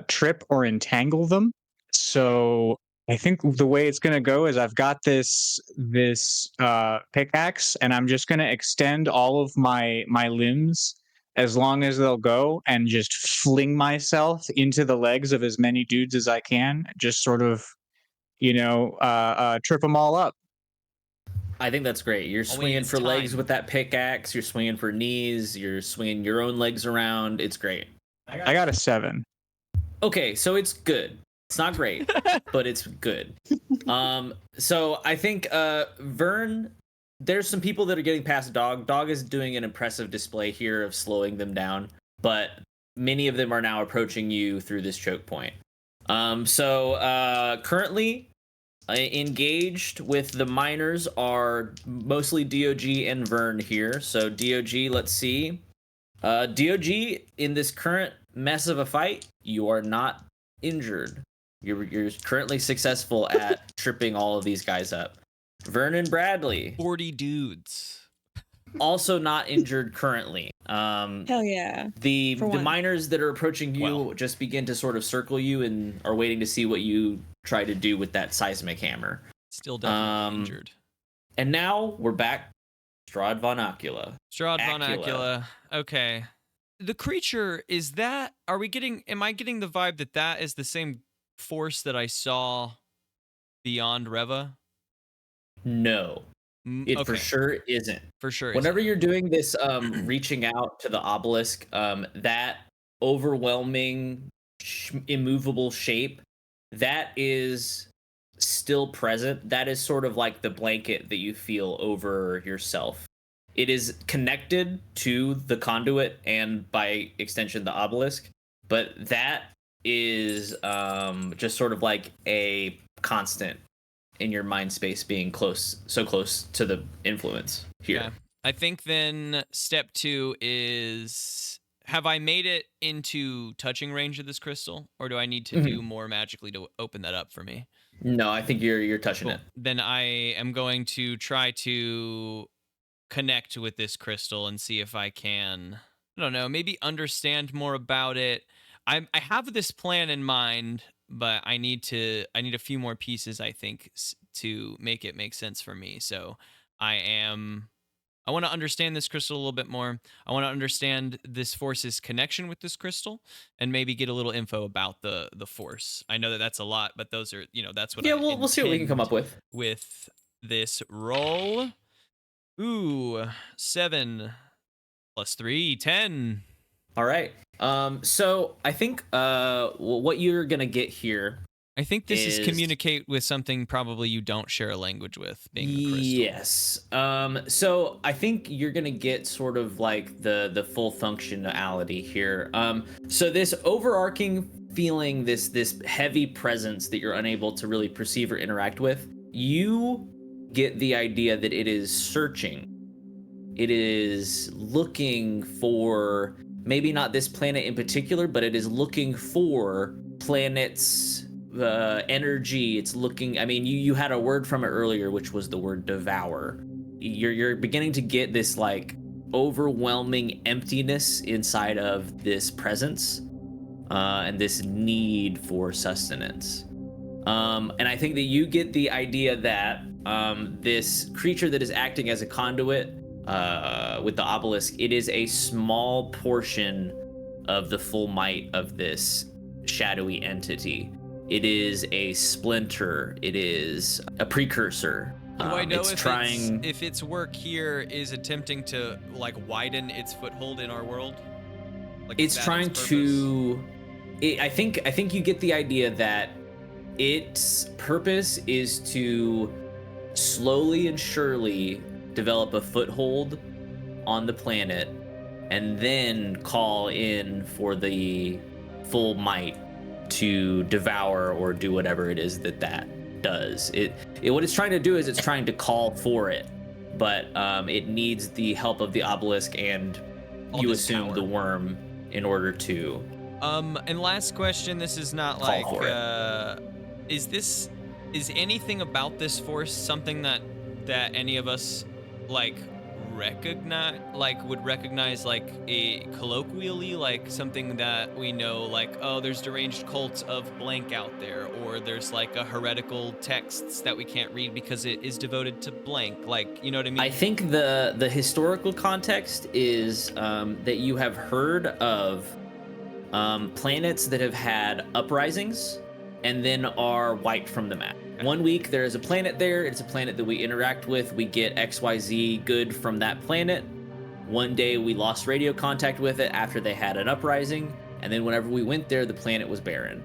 Speaker 4: trip or entangle them. So I think the way it's gonna go is I've got this pickaxe, and I'm just gonna extend all of my limbs as long as they'll go, and just fling myself into the legs of as many dudes as I can. Just sort of trip them all up.
Speaker 1: I think that's great. You're swinging for legs with that pickaxe. You're swinging for knees. You're swinging your own legs around. It's great.
Speaker 4: I got a 7.
Speaker 1: Okay, so it's good. It's not great, but it's good. So I think Vern, there's some people that are getting past Dog. Dog is doing an impressive display here of slowing them down, but many of them are now approaching you through this choke point. Currently engaged with the miners are mostly D.O.G. and Vern here. So D.O.G., let's see. D.O.G., in this current mess of a fight, you are not injured. You're currently successful at tripping all of these guys up. Vernon Bradley,
Speaker 3: 40 dudes.
Speaker 1: also not injured currently.
Speaker 2: Hell yeah.
Speaker 1: The miners that are approaching you just begin to sort of circle you and are waiting to see what you try to do with that seismic hammer.
Speaker 3: Still definitely injured.
Speaker 1: And now we're back. Strahd von Acula.
Speaker 3: Strahd von Acula. Okay. The creature, am I getting the vibe that is the same force that I saw beyond Reva?
Speaker 1: No. It for sure isn't.
Speaker 3: For sure.
Speaker 1: Whenever you're doing this reaching out to the obelisk, that overwhelming, immovable shape, that is still present. That is sort of like the blanket that you feel over yourself. It is connected to the conduit and by extension the obelisk, but that is just sort of like a constant in your mind space, being so close to the influence here.
Speaker 3: Yeah. I think then step 2 is, have I made it into touching range of this crystal, or do I need to do more magically to open that up for me?
Speaker 1: No, I think you're touching it.
Speaker 3: Then I am going to try to connect with this crystal and see if I can, I don't know, maybe understand more about it. I have this plan in mind, but I need a few more pieces, I think, to make it make sense for me. So I want to understand this crystal a little bit more. I want to understand this force's connection with this crystal, and maybe get a little info about the force. I know that's a lot, but those are, that's what.
Speaker 1: Yeah, we'll see what we can come up with
Speaker 3: this roll. Ooh, 7 + 3, 10.
Speaker 1: All right. So I think what you're gonna get here
Speaker 3: I think this is communicate with something probably you don't share a language with, being the crystal.
Speaker 1: Yes. So I think you're gonna get sort of like the full functionality here. So this overarching feeling, this heavy presence that you're unable to really perceive or interact with, you get the idea that it is searching. It is looking for maybe not this planet in particular, but it is looking for planets, energy. It's looking. I mean, you had a word from it earlier, which was the word devour. You're beginning to get this like overwhelming emptiness inside of this presence, and this need for sustenance. And I think that you get the idea that this creature that is acting as a conduit with the obelisk, it is a small portion of the full might of this shadowy entity. It is a splinter. It is a precursor.
Speaker 3: Do I know if its work here is attempting to like widen its foothold in our world? Like,
Speaker 1: it's trying to. I think you get the idea that its purpose is to slowly and surely develop a foothold on the planet, and then call in for the full might to devour or do whatever it is that does. It what it's trying to do is it's trying to call for it, but it needs the help of the obelisk and you assume the worm in order to.
Speaker 3: And last question. This is not like is anything about this force something that any of us like would recognize like a colloquially, like something that we know, like, oh, there's deranged cults of blank out there, or there's like a heretical texts that we can't read because it is devoted to blank, like, you know what I mean?
Speaker 1: I think the historical context is that you have heard of planets that have had uprisings and then are wiped from the map. 1 week there is a planet there, it's a planet that we interact with, we get XYZ good from that planet. One day we lost radio contact with it after they had an uprising, and then whenever we went there, the planet was barren.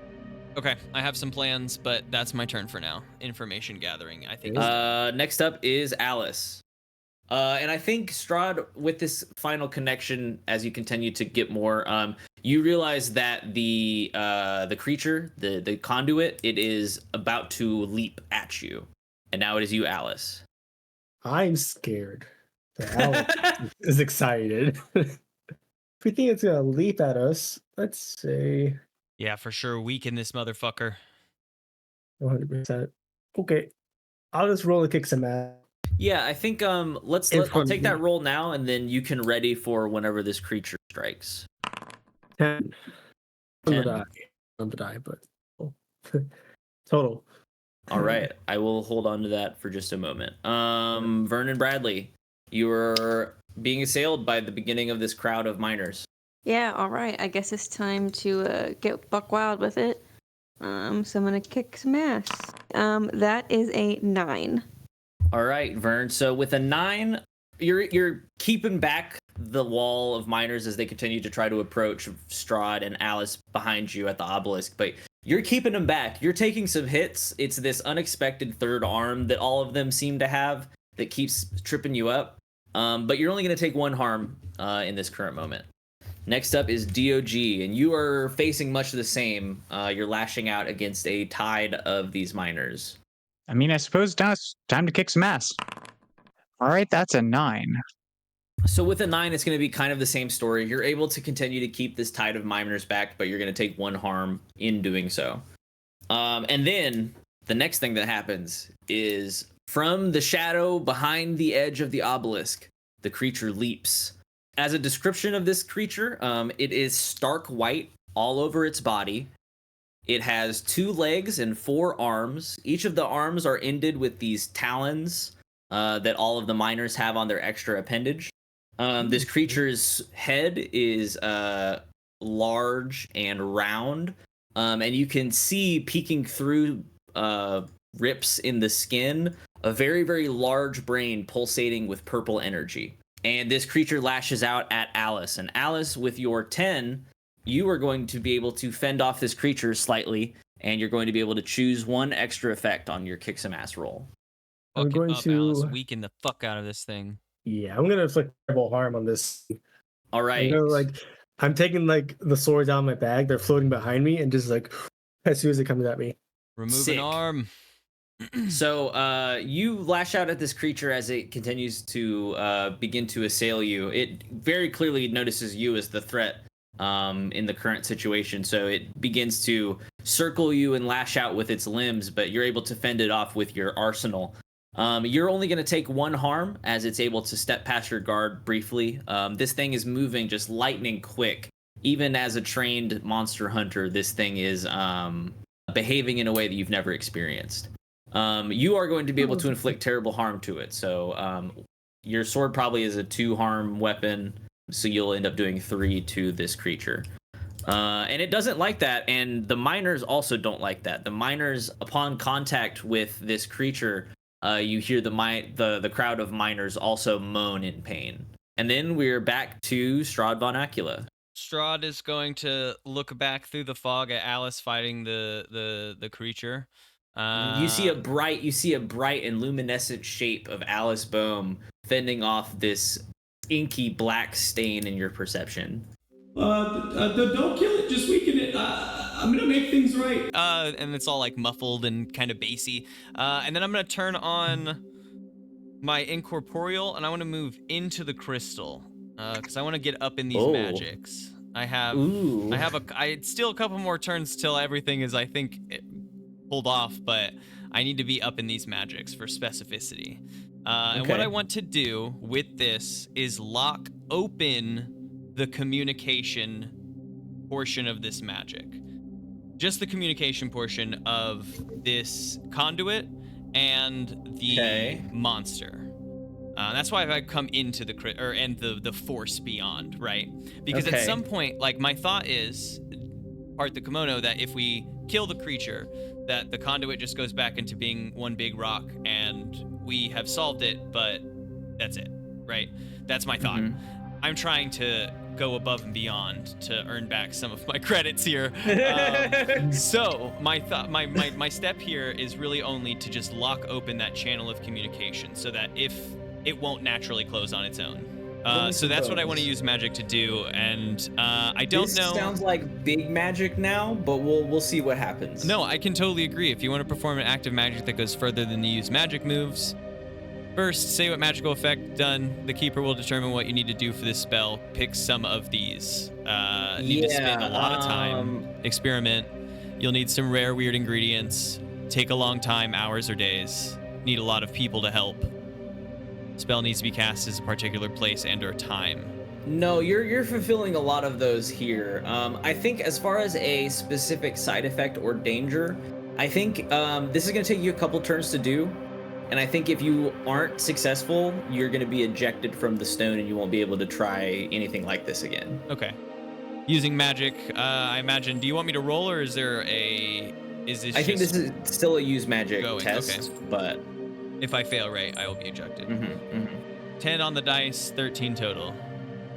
Speaker 3: Okay, I have some plans, but that's my turn for now. Information gathering, I think.
Speaker 1: Next up is Alice. And I think Strahd, with this final connection, as you continue to get more, you realize that the creature, the conduit, it is about to leap at you, and now it is you, Alice.
Speaker 5: I'm scared. Alice is excited. If we think it's gonna leap at us, let's say.
Speaker 3: Yeah, for sure. Weaken this motherfucker.
Speaker 5: 100%. Okay, I'll just roll and kick some ass.
Speaker 1: Yeah, I think I'll take that roll now, and then you can ready for whenever this creature strikes.
Speaker 5: 10. On the die, but total.
Speaker 1: All right, I will hold on to that for just a moment. Vernon Bradley, you are being assailed by the beginning of this crowd of miners.
Speaker 2: Yeah, all right. I guess it's time to get buck wild with it. So I'm gonna kick some ass. That is a 9.
Speaker 1: All right, Vern. So with a 9, you're keeping back the wall of miners as they continue to try to approach Strahd and Alice behind you at the obelisk, but you're keeping them back. You're taking some hits. It's this unexpected third arm that all of them seem to have that keeps tripping you up. But you're only going to take 1 harm in this current moment. Next up is D.O.G, and you are facing much of the same. You're lashing out against a tide of these miners.
Speaker 4: I mean, I suppose now it's time to kick some ass. All right, that's a 9.
Speaker 1: So with a 9, it's going to be kind of the same story. You're able to continue to keep this tide of miners back, but you're going to take 1 harm in doing so. And then the next thing that happens is from the shadow behind the edge of the obelisk, the creature leaps. As a description of this creature, it is stark white all over its body. It has 2 legs and 4 arms. Each of the arms are ended with these talons that all of the miners have on their extra appendage. This creature's head is large and round, and you can see peeking through rips in the skin a very, very large brain pulsating with purple energy. And this creature lashes out at Alice. And Alice, with your 10, you are going to be able to fend off this creature slightly and you're going to be able to choose one extra effect on your kick some ass roll.
Speaker 5: I'm
Speaker 3: Fuck it
Speaker 5: going
Speaker 3: up, Alice.
Speaker 5: to.
Speaker 3: Weaken the fuck out of this thing.
Speaker 5: Yeah, I'm gonna inflict terrible harm on this.
Speaker 1: All
Speaker 5: I'm
Speaker 1: right.
Speaker 5: gonna I'm taking the swords out of my bag. They're floating behind me, and just as soon as it comes at me.
Speaker 3: Remove
Speaker 1: Sick.
Speaker 3: an arm.
Speaker 1: So you lash out at this creature as it continues to begin to assail you. It very clearly notices you as the threat in the current situation. So it begins to circle you and lash out with its limbs, but you're able to fend it off with your arsenal. You're only going to take one harm as it's able to step past your guard briefly. This thing is moving just lightning quick. Even as a trained monster hunter, this thing is behaving in a way that you've never experienced. You are going to be able to inflict terrible harm to it. So your sword probably is a 2 harm weapon, so you'll end up doing 3 to this creature. And it doesn't like that, and the miners also don't like that. The miners, upon contact with this creature, you hear the crowd of miners also moan in pain. And then we're back to Strahd von Acula.
Speaker 3: Strahd is going to look back through the fog at Alice fighting the creature.
Speaker 1: You see a bright and luminescent shape of Alice Bohm fending off this inky black stain in your perception.
Speaker 6: Don't kill it, just weaken it. I'm gonna make things right.
Speaker 3: And it's all like muffled and kind of bassy. And then I'm gonna turn on my incorporeal, and I want to move into the crystal, because I want to get up in these magics. I still a couple more turns till everything is, I think, pulled off, but I need to be up in these magics for specificity. And what I want to do with this is lock open the communication portion of this magic. Just the communication portion of this conduit and the monster. That's why I come into the and the force beyond, right? Because at some point, like, my thought is, part the kimono, that if we kill the creature, that the conduit just goes back into being one big rock and we have solved it, but that's it, right? That's my thought. I'm trying to go above and beyond to earn back some of my credits here. So my step here is really only to just lock open that channel of communication so that if it won't naturally close on its own. So that's what I want to use magic to do, and I don't know.
Speaker 1: This sounds like big magic now, but we'll see what happens.
Speaker 3: No, I can totally agree. If you want to perform an act of magic that goes further than you use magic moves, first say what magical effect done. The keeper will determine what you need to do for this spell. Pick some of these. Need to spend a lot of time. Experiment. You'll need some rare, weird ingredients. Take a long time, hours or days. Need a lot of people to help. Spell needs to be cast as a particular place and or time.
Speaker 1: No, you're fulfilling a lot of those here. I think as far as a specific side effect or danger, I think this is going to take you a couple turns to do. And I think if you aren't successful, you're going to be ejected from the stone and you won't be able to try anything like this again.
Speaker 3: Okay. Using magic, I imagine, do you want me to roll, or is there a... I
Speaker 1: think this is still a use magic test,
Speaker 3: okay.
Speaker 1: But...
Speaker 3: If I fail right, I will be ejected. 10 on the dice, 13 total.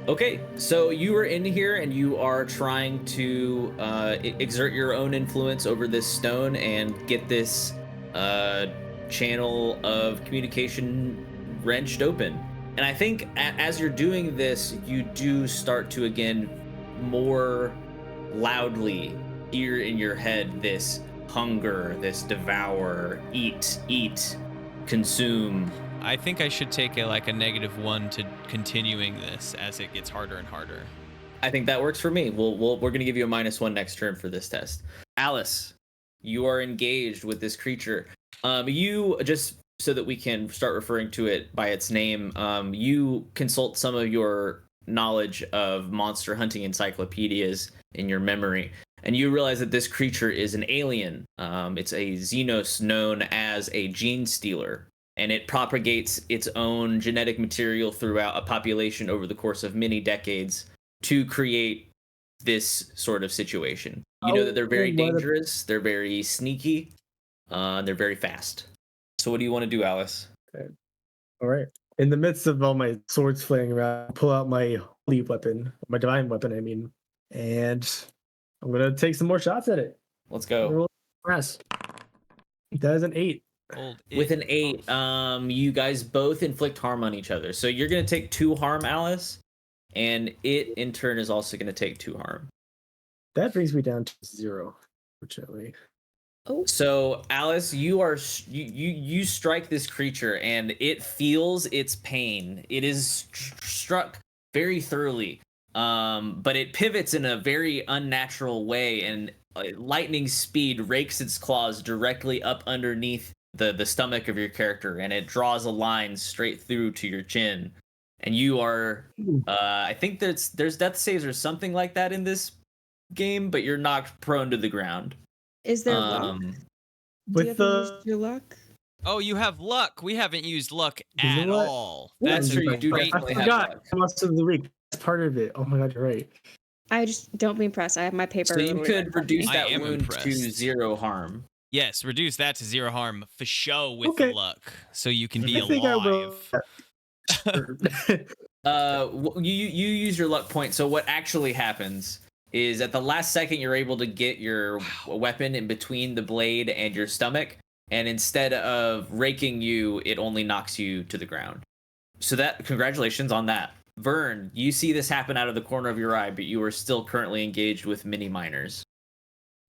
Speaker 1: Okay, so you are in here and you are trying to exert your own influence over this stone and get this channel of communication wrenched open. And I think as you're doing this, you do start to again more loudly hear in your head this hunger, this devour, eat, consume.
Speaker 3: I think I should take a -1 to continuing this as it gets harder and harder.
Speaker 1: I think that works for me. We're going to give you a -1 next turn for this test. Alice, you are engaged with this creature. You, just so that we can start referring to it by its name, you consult some of your knowledge of monster hunting encyclopedias in your memory, and you realize that this creature is an alien. It's a Xenos known as a gene stealer, and it propagates its own genetic material throughout a population over the course of many decades to create this sort of situation. You know that they're very dangerous, they're very sneaky, they're very fast. So what do you want to do, Alice?
Speaker 5: Okay. All right. In the midst of all my swords flaying around, I pull out my holy weapon, my divine weapon, I mean, and I'm going to take some more shots at it.
Speaker 1: Let's go.
Speaker 5: Press. That is an 8.
Speaker 3: Old
Speaker 1: With
Speaker 3: it.
Speaker 1: an 8, you guys both inflict harm on each other. So you're going to take 2 harm, Alice, and it in turn is also going to take 2 harm.
Speaker 5: That brings me down to 0, fortunately.
Speaker 1: So Alice, you strike this creature and it feels its pain. It is struck very thoroughly, but it pivots in a very unnatural way, and lightning speed rakes its claws directly up underneath the stomach of your character, and it draws a line straight through to your chin. And you are, I think there's death saves or something like that in this game, but you're knocked prone to the ground.
Speaker 2: Is there luck? Do you
Speaker 5: With
Speaker 2: ever use your luck?
Speaker 3: Oh, you have luck. We haven't used luck
Speaker 5: You know
Speaker 3: at
Speaker 5: what?
Speaker 3: all.
Speaker 1: That's
Speaker 3: That's
Speaker 1: true. You
Speaker 3: a
Speaker 1: do
Speaker 3: great
Speaker 1: definitely
Speaker 5: I
Speaker 1: have
Speaker 5: forgot.
Speaker 1: luck.
Speaker 5: Monster of the week. That's part of it. Oh my god, you're right.
Speaker 2: I just don't be impressed. I have my paper.
Speaker 1: So you
Speaker 2: literally
Speaker 1: could
Speaker 2: right in front of
Speaker 1: reduce
Speaker 2: me.
Speaker 1: that
Speaker 3: I am
Speaker 1: wound to
Speaker 3: impressed.
Speaker 1: 0 harm.
Speaker 3: Yes, reduce that to 0 harm for show with
Speaker 5: Okay.
Speaker 3: the luck, so you can be
Speaker 5: I think I will.
Speaker 3: alive.
Speaker 1: You use your luck point. So what actually happens is at the last second you're able to get your weapon in between the blade and your stomach, and instead of raking you, it only knocks you to the ground. So that, congratulations on that. Vern, you see this happen out of the corner of your eye, but you are still currently engaged with mini miners.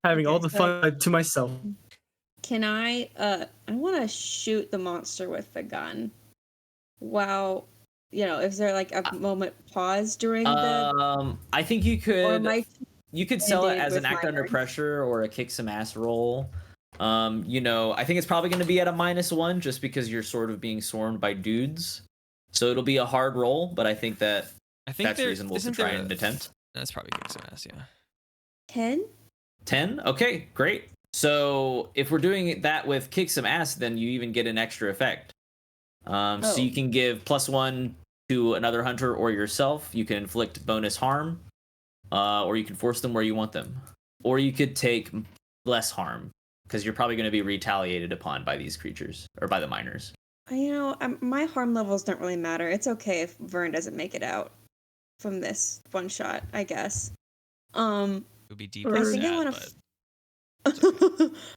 Speaker 5: Having all
Speaker 2: Okay,
Speaker 5: the
Speaker 2: so-
Speaker 5: fun to myself.
Speaker 2: Can I want to shoot the monster with the gun. While, is there like a moment pause during the,
Speaker 1: I think you
Speaker 2: or
Speaker 1: could
Speaker 2: am I
Speaker 1: sell it
Speaker 2: ended
Speaker 1: as an
Speaker 2: with
Speaker 1: act under
Speaker 2: miners?
Speaker 1: pressure or a kick some ass roll. I think it's probably going to be at a -1 just because you're sort of being swarmed by dudes. So it'll be a hard roll, but I think that
Speaker 3: I think
Speaker 1: that's reasonable to try and attempt.
Speaker 3: That's probably kick some ass, yeah.
Speaker 2: 10?
Speaker 1: 10? Okay, great. So if we're doing that with kick some ass, then you even get an extra effect. So you can give +1 to another hunter or yourself. You can inflict bonus harm, or you can force them where you want them. Or you could take less harm, because you're probably going to be retaliated upon by these creatures, or by the miners.
Speaker 2: My harm levels don't really matter. It's okay if Vern doesn't make it out from this one shot, I guess.
Speaker 3: It would be deeply
Speaker 2: I think
Speaker 3: sad,
Speaker 2: I want
Speaker 3: but
Speaker 2: to.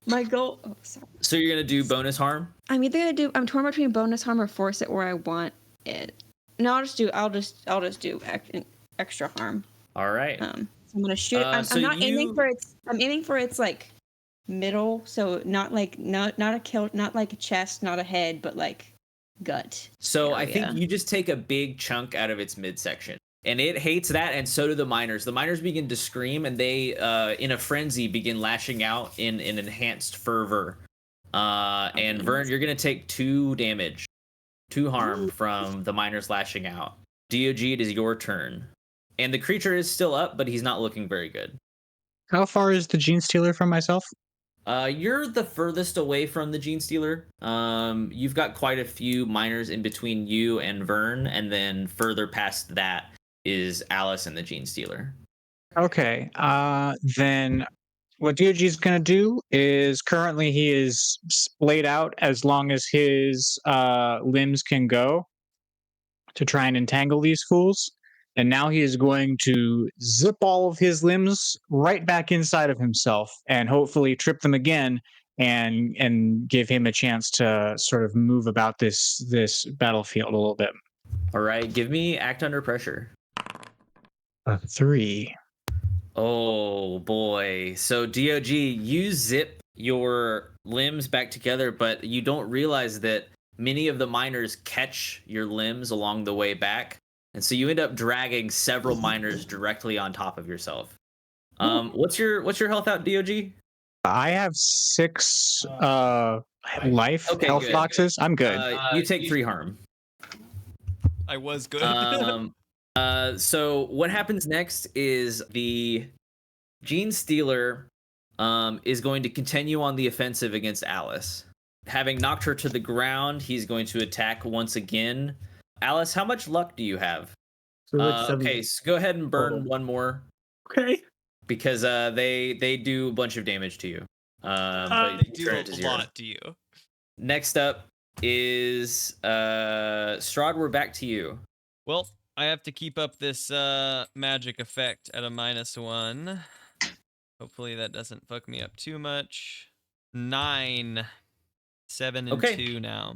Speaker 2: My goal. Oh, sorry.
Speaker 1: So you're going to do bonus harm?
Speaker 2: I'm either gonna do. I'm torn between bonus harm or force it where I want it. No, I'll just do extra harm.
Speaker 1: All right.
Speaker 2: So I'm gonna shoot. I'm not aiming for its. I'm aiming for its like middle, so not a kill, not like a chest, not a head, but like gut.
Speaker 1: So I think
Speaker 2: area.
Speaker 1: you just take a big chunk out of its midsection. And it hates that, and so do the miners. The miners begin to scream, and they, in a frenzy, begin lashing out in enhanced fervor. And Vern, you're going to take 2 damage, 2 harm from the miners lashing out. D.O.G, it is your turn. And the creature is still up, but he's not looking very good.
Speaker 4: How far is the Gene Stealer from myself?
Speaker 1: You're the furthest away from the Gene Stealer. You've got quite a few miners in between you and Vern, and then further past that is Alice and the Gene Stealer.
Speaker 4: Okay, then what DOG is going to do is currently he is splayed out as long as his limbs can go to try and entangle these fools. And now he is going to zip all of his limbs right back inside of himself and hopefully trip them again and give him a chance to sort of move about this battlefield a little bit.
Speaker 1: All right, give me act under pressure.
Speaker 4: 3.
Speaker 1: Oh boy. So DOG, you zip your limbs back together, but you don't realize that many of the miners catch your limbs along the way back. And so you end up dragging several miners directly on top of yourself. What's your health out, DOG?
Speaker 4: I have 6 life
Speaker 1: Okay,
Speaker 4: health
Speaker 1: good.
Speaker 4: boxes. I'm good.
Speaker 1: You take 3 harm.
Speaker 3: I was good.
Speaker 1: So what happens next is the Gene Stealer is going to continue on the offensive against Alice. Having knocked her to the ground, he's going to attack once again. Alice, how much luck do you have?
Speaker 5: So like 7.
Speaker 1: Okay, so go ahead and burn
Speaker 5: Total.
Speaker 1: one more,
Speaker 5: Okay.
Speaker 1: because they do a bunch of damage to you. But
Speaker 3: They do
Speaker 1: turn
Speaker 3: a
Speaker 1: it to 0.
Speaker 3: lot to you.
Speaker 1: Next up is Strahd, we're back to you.
Speaker 3: Well, I have to keep up this magic effect at a -1. Hopefully that doesn't fuck me up too much. 9, 7, and
Speaker 1: Okay.
Speaker 3: 2 now.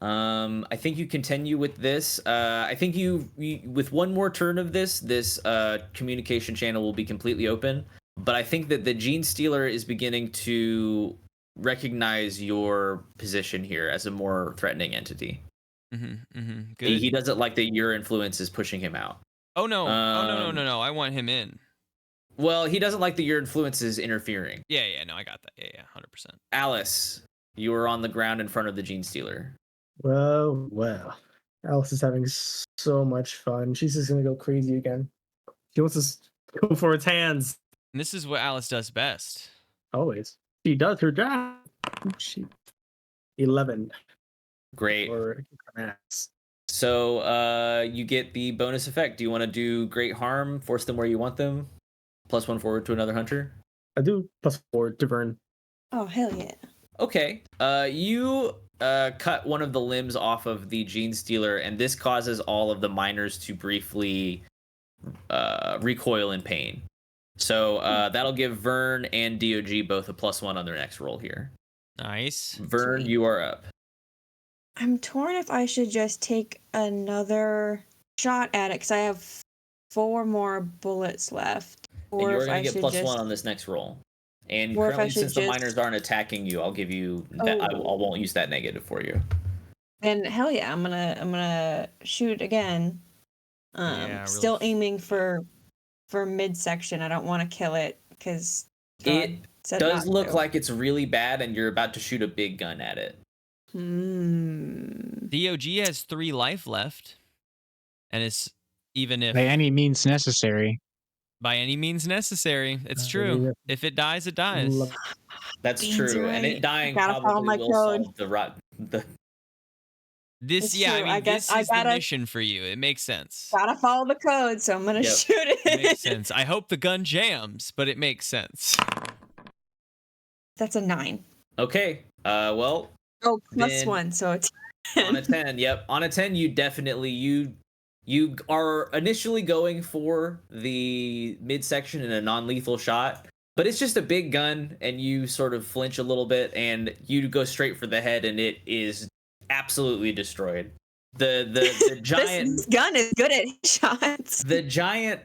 Speaker 1: I think you continue with this. I think you with one more turn of this communication channel will be completely open. But I think that the Gene Stealer is beginning to recognize your position here as a more threatening entity.
Speaker 3: Good.
Speaker 1: He doesn't like that your influence is pushing him out.
Speaker 3: Oh no! No! I want him in.
Speaker 1: Well, he doesn't like that your influence is interfering.
Speaker 3: Yeah. No, I got that. Yeah. 100%.
Speaker 1: Alice, you are on the ground in front of the Gene Stealer.
Speaker 5: Well. Alice is having so much fun. She's just gonna go crazy again. She wants to go for its hands.
Speaker 3: And this is what Alice does best.
Speaker 5: Always. She does her job. 11.
Speaker 1: Great.
Speaker 5: Or max.
Speaker 1: So you get the bonus effect. Do you want to do Great Harm, force them where you want them, +1 forward to another hunter?
Speaker 5: I do +4 to Vern.
Speaker 2: Oh, hell yeah.
Speaker 1: Okay. You cut one of the limbs off of the Gene Stealer, and this causes all of the miners to briefly recoil in pain. So that'll give Vern and D.O.G both a +1 on their next roll here.
Speaker 3: Nice.
Speaker 1: Vern,
Speaker 2: Sweet.
Speaker 1: you are up.
Speaker 2: I'm torn if I should just take another shot at it because I have 4 more bullets left.
Speaker 1: And
Speaker 2: Or
Speaker 1: you're
Speaker 2: if
Speaker 1: going
Speaker 2: I
Speaker 1: to get
Speaker 2: should
Speaker 1: +1
Speaker 2: just...
Speaker 1: on this next roll. And
Speaker 2: Or if I
Speaker 1: currently,
Speaker 2: should
Speaker 1: since the
Speaker 2: just-
Speaker 1: miners aren't attacking you, I'll give you that. I
Speaker 2: Oh.
Speaker 1: won't use that negative for you.
Speaker 2: Then hell yeah, I'm gonna shoot again.
Speaker 3: Yeah, real
Speaker 2: Still
Speaker 3: f-
Speaker 2: aiming for midsection. I don't want to kill it because
Speaker 1: It does look like it's really bad, and you're about to shoot a big gun at it.
Speaker 3: D.O.G has 3 life left, and it's even if
Speaker 7: By any means necessary.
Speaker 3: by any means necessary. It's true.
Speaker 5: yeah.
Speaker 3: If it dies, it dies.
Speaker 5: Love-
Speaker 1: That's
Speaker 2: Beans
Speaker 1: true, and
Speaker 2: right.
Speaker 1: it dying
Speaker 2: Gotta follow
Speaker 1: probably
Speaker 2: my
Speaker 1: will
Speaker 2: code.
Speaker 1: solve the.
Speaker 3: This,
Speaker 2: It's
Speaker 3: yeah,
Speaker 2: true.
Speaker 3: I
Speaker 2: I
Speaker 3: mean,
Speaker 2: guess
Speaker 3: this
Speaker 2: I
Speaker 3: is the
Speaker 2: gotta-
Speaker 3: mission for you. It makes sense.
Speaker 2: Gotta follow the code, so I'm gonna
Speaker 1: Yep.
Speaker 2: shoot it.
Speaker 3: It makes sense. I hope the gun jams, but it makes sense.
Speaker 2: That's a 9.
Speaker 1: Okay. Well,
Speaker 2: Oh,
Speaker 1: Then-
Speaker 2: +1, so it's
Speaker 1: on a 10, yep. On a 10, you definitely you are initially going for the midsection in a non-lethal shot, but it's just a big gun, and you sort of flinch a little bit, and you go straight for the head, and it is absolutely destroyed. The giant
Speaker 2: this gun is good at shots.
Speaker 1: the giant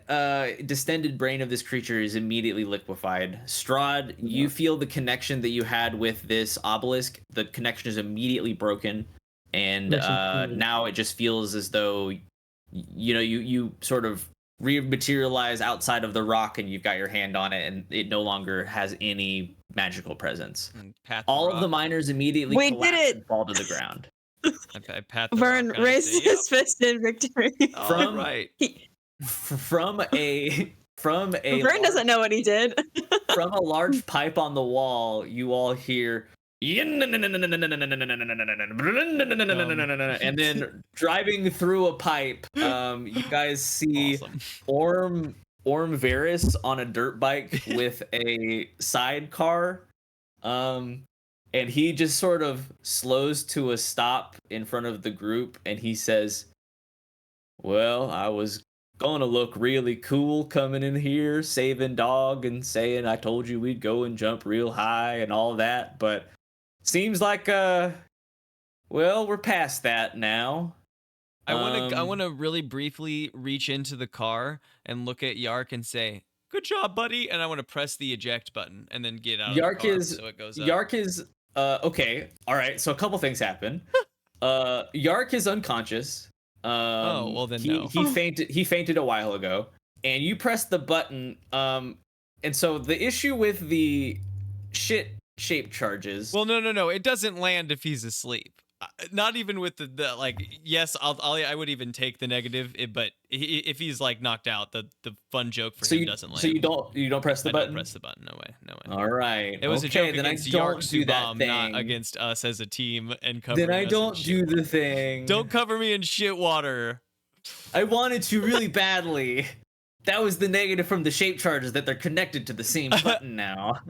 Speaker 1: distended brain of this creature is immediately liquefied. Strahd, you feel the connection that you had with this obelisk. The connection is immediately broken, and now it just feels as though you sort of rematerialize outside of the rock, and you've got your hand on it, and it no longer has any magical presence.
Speaker 3: And pat
Speaker 1: All of
Speaker 3: rock.
Speaker 1: the miners immediately
Speaker 2: We did
Speaker 1: collapse
Speaker 2: it!
Speaker 1: and fall to the ground.
Speaker 3: I pat the
Speaker 2: Vern
Speaker 3: rock and I
Speaker 2: raises
Speaker 3: say,
Speaker 2: his fist in victory.
Speaker 3: All
Speaker 1: From-
Speaker 3: right.
Speaker 1: From a
Speaker 2: Vern doesn't know what he did.
Speaker 1: from a large pipe on the wall, you all hear and then driving through a pipe, you guys see
Speaker 3: Awesome.
Speaker 1: Orm Varys on a dirt bike with a sidecar. And he just sort of slows to a stop in front of the group, and he says, "Well, I was gonna look really cool coming in here, saving dog and saying I told you we'd go and jump real high and all that, but seems like well, we're past that now."
Speaker 3: I want to really briefly reach into the car and look at Yark and say, "Good job, buddy," and I want to press the eject button and then get out of
Speaker 1: Yark
Speaker 3: the car
Speaker 1: is
Speaker 3: so it goes up.
Speaker 1: Yark is okay. All right. So a couple things happen. Yark is unconscious.
Speaker 3: Oh, well then no.
Speaker 1: He fainted. He fainted a while ago, and you pressed the button. And so the issue with the shit shape charges.
Speaker 3: Well, no. It doesn't land if he's asleep. Not even with the like. Yes, I would even take the negative, but if he's like knocked out, the fun joke for him doesn't land.
Speaker 1: So you don't press the
Speaker 3: I
Speaker 1: button.
Speaker 3: don't press the button. No way.
Speaker 1: All right.
Speaker 3: It was
Speaker 1: okay,
Speaker 3: a joke
Speaker 1: then
Speaker 3: against
Speaker 1: I don't
Speaker 3: Yark's
Speaker 1: do that
Speaker 3: bomb,
Speaker 1: thing.
Speaker 3: not against us as a team and covering
Speaker 1: Then I
Speaker 3: us in
Speaker 1: don't do
Speaker 3: shit
Speaker 1: the
Speaker 3: water.
Speaker 1: thing.
Speaker 3: Don't cover me in shit water.
Speaker 1: I wanted to really badly. That was the negative from the shape charges, that they're connected to the same button now.